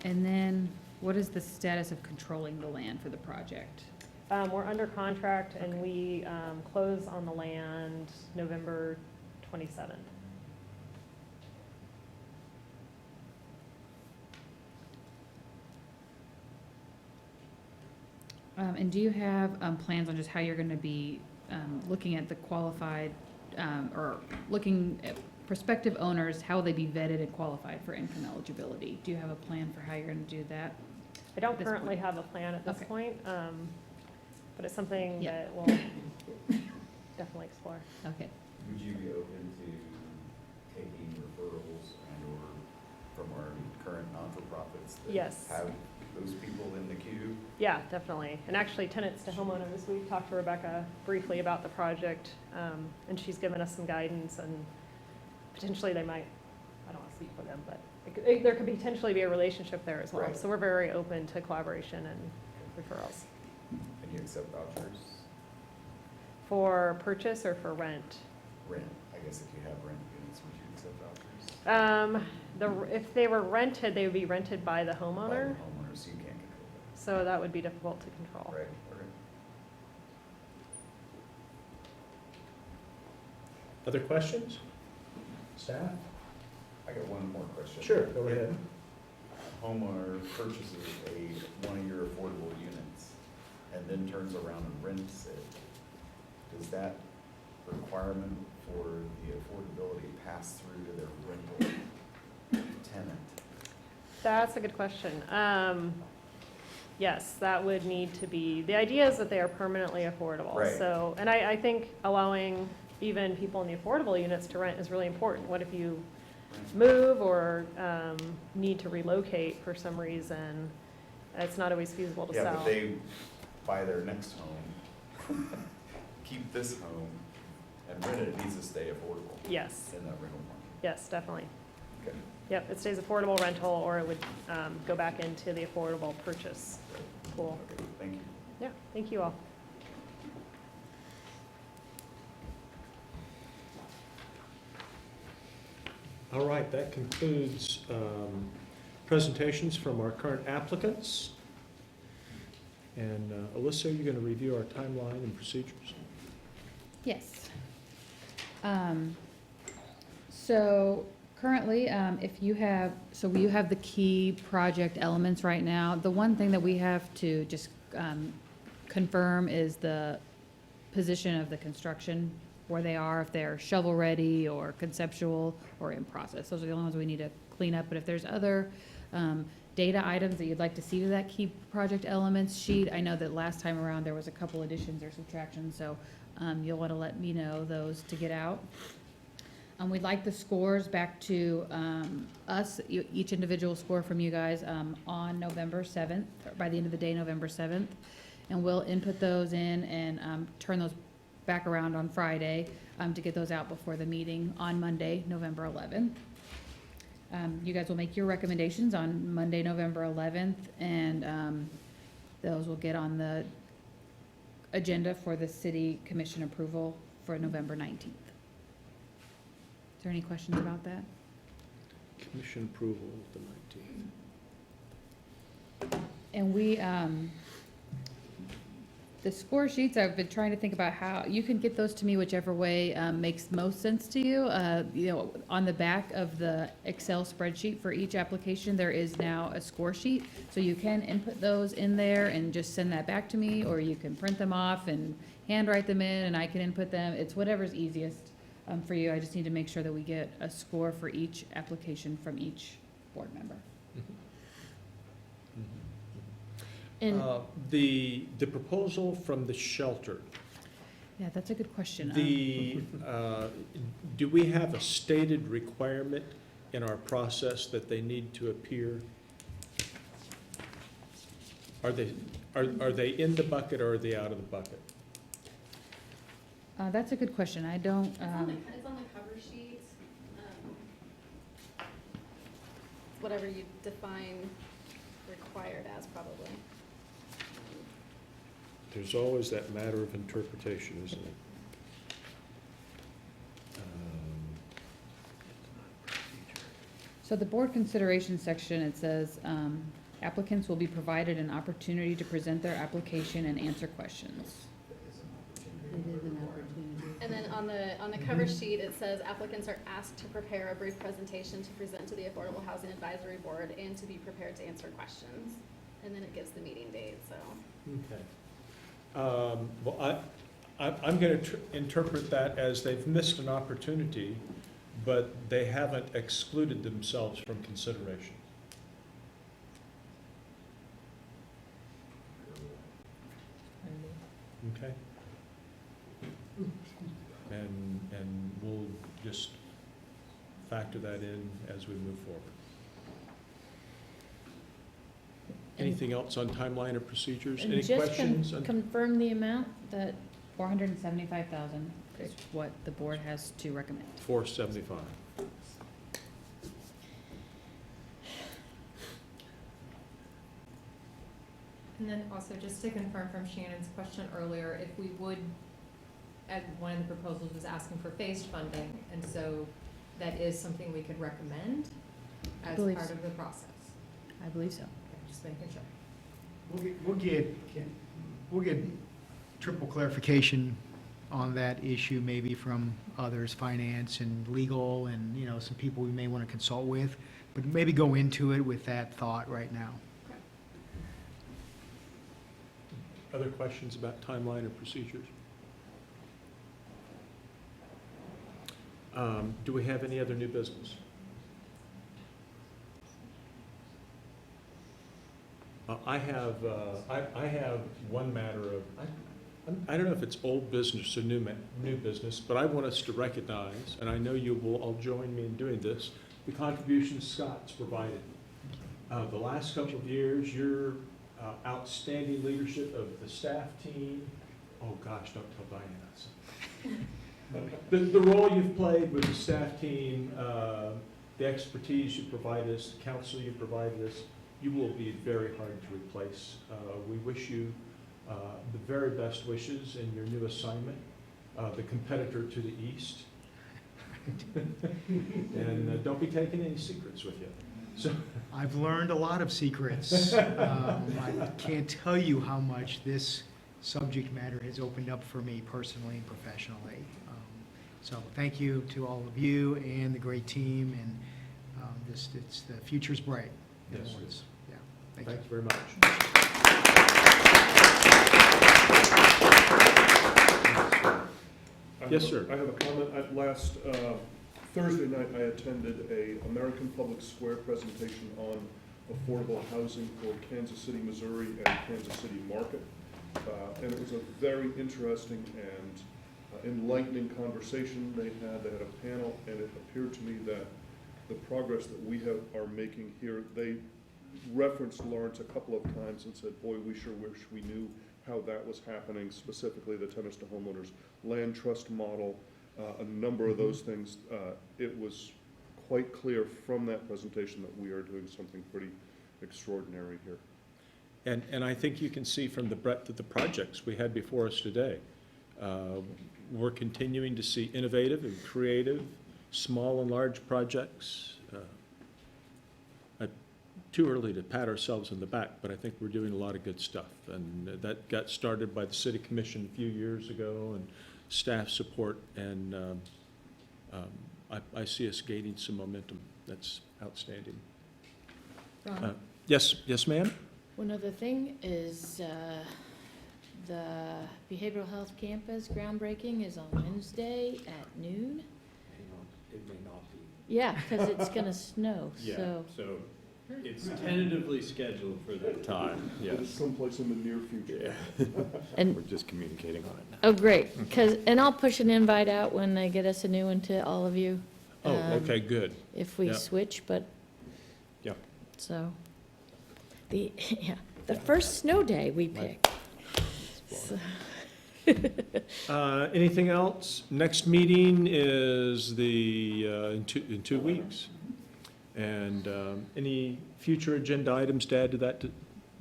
And then what is the status of controlling the land for the project? We're under contract and we close on the land November 27th. And do you have plans on just how you're going to be looking at the qualified, or looking at prospective owners, how will they be vetted and qualified for income eligibility? Do you have a plan for how you're going to do that? I don't At this currently point. have a plan at this Okay. point, but it's something Yeah. that we'll definitely explore. Okay. Would you be open to taking referrals and or from our current non-for-profits that Yes. have those people in the queue? Yeah, definitely. And actually, tenants to homeowners, we talked to Rebecca briefly about the project, and she's given us some guidance, and potentially they might, I don't want to speak for them, but there could potentially be a relationship there as well. Right. So we're very open to collaboration and referrals. And you accept vouchers? For purchase or for rent? Rent, I guess if you have rent units, would you accept vouchers? If they were rented, they would be rented by the By the homeowner, homeowner, so you can't control so that would be difficult to control. that. Right, okay. Other questions? Staff? I got one more question. Sure, go ahead. If a homeowner purchases one of your affordable units and then turns around and rents it, does that requirement for the affordability pass through to their rental tenant? That's a good question. Yes, that would need to be, the idea is that they are permanently affordable. Right. So, and I think allowing even people in the affordable units to rent is really important. What if you move or need to relocate for some reason? It's not always feasible to Yeah, sell. but they buy their next home, keep this home, and rent it, it needs to stay affordable Yes, in that rental market. yes, definitely. Okay. Yep, it stays affordable rental, or it would go back into the affordable purchase pool. Okay, thank you. Yeah, thank you all. All right, that concludes presentations from our current applicants. And Alyssa, you're going to review our timeline and procedures? Yes. So Currently, if you have, so you have the key project elements right now. The one thing that we have to just confirm is the position of the construction, where they are, if they're shovel-ready or conceptual or in process. Those are the only ones we need to clean up. But if there's other data items that you'd like to see to that key project elements sheet, I know that last time around there was a couple additions or subtractions, so you'll want to let me know those to get out. We'd like the scores back to us, each individual score from you guys on November 7th, or by the end of the day, November 7th. And we'll input those in and turn those back around on Friday to get those out before the meeting on Monday, November 11th. You guys will make your recommendations on Monday, November 11th, and those will get on the agenda for the city commission approval for November 19th. Is there any questions about that? Commission approval of the 19th. And we, the score sheets, I've been trying to think about how, you can get those to me whichever way makes most sense to you. You know, on the back of the Excel spreadsheet for each application, there is now a score sheet. So you can input those in there and just send that back to me, or you can print them off and handwrite them in and I can input them. It's whatever's easiest for you. I just need to make sure that we get a score for each application from each board member. And The proposal from the shelter, yeah, that's a good question. do we have a stated requirement in our process that they need to appear? Are they in the bucket or are they out of the bucket? That's a good question. I don't. It's on the cover sheet. Whatever you define required as, probably. There's always that matter of interpretation, isn't it? So the board consideration section, it says, applicants will be provided an opportunity to present their application and answer questions. It is an opportunity. And then on the cover sheet, it says applicants are asked to prepare a brief presentation to present to the Affordable Housing Advisory Board and to be prepared to answer questions. And then it gives the meeting date, so. Okay. Well, I'm going to interpret that as they've missed an opportunity, but they haven't excluded themselves from consideration. Okay? And we'll just factor that in as we move forward. Anything else on timeline or procedures? And Any just questions? confirm the amount, that 475,000 is what the board has to recommend. 475. And then also, just to confirm from Shannon's question earlier, if we would, as one of the proposals was asking for phased funding, and so that is something we could recommend as believe part so. of the process. I believe so. Okay, just making sure. We'll get triple clarification on that issue, maybe from others, finance and legal, and, you know, some people we may want to consult with, but maybe go into it with that thought right now. Other questions about timeline or procedures? Do we have any other new business? I have one matter of, I don't know if it's old business or new business, but I want us to recognize, and I know you will all join me in doing this, the contributions Scott's provided. The last couple of years, your outstanding leadership of the staff team, oh gosh, don't tell Diana. The role you've played with the staff team, the expertise you provide us, the counsel you provided us, you will be very hard to replace. We wish you the very best wishes in your new assignment, the competitor to the east. And don't be taking any secrets with you. So I've learned a lot of secrets. I can't tell you how much this subject matter has opened up for me personally and professionally. So thank you to all of you and the great team, and The future's bright. in Yes. Lawrence. Yeah, thank you. Thanks very much. Yes, sir. I have a comment. Last Thursday night, I attended a American Public Square presentation on affordable housing for Kansas City, Missouri and Kansas City Market. And it was a very interesting and enlightening conversation they had. They had a panel, and it appeared to me that the progress that we are making here, they referenced Lawrence a couple of times and said, boy, we sure wish we knew how that was happening, specifically the Tenants to Homeowners land trust model, a number of those things. It was quite clear from that presentation that we are doing something pretty extraordinary here. And I think you can see from the breadth of the projects we had before us today. We're continuing to see innovative and creative, small and large projects. Too early to pat ourselves on the back, but I think we're doing a lot of good stuff. And that got started by the City Commission a few years ago and staff support, and I see us gaining some momentum. That's outstanding. Ron? Yes, ma'am? One other thing is, the behavioral health campus groundbreaking is on Wednesday at noon. It may not be. Yeah, because it's gonna snow, Yeah, so. so it's tentatively scheduled for that time, yes. Someplace in the near future. And- We're just communicating on it now. Oh, great, and I'll push an invite out when they get us a new one to all of you. Oh, okay, good. If we Yeah. switch, but, Yeah. so. Yeah, the first snow day we picked. So- Anything else? Next meeting is in 2 weeks. And any future agenda items to add to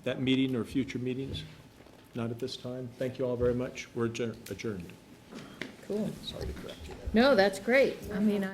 that meeting or future meetings? Not at this time. Thank you all very much. We're adjourned. Cool. Sorry to correct you there. No, that's great. I mean,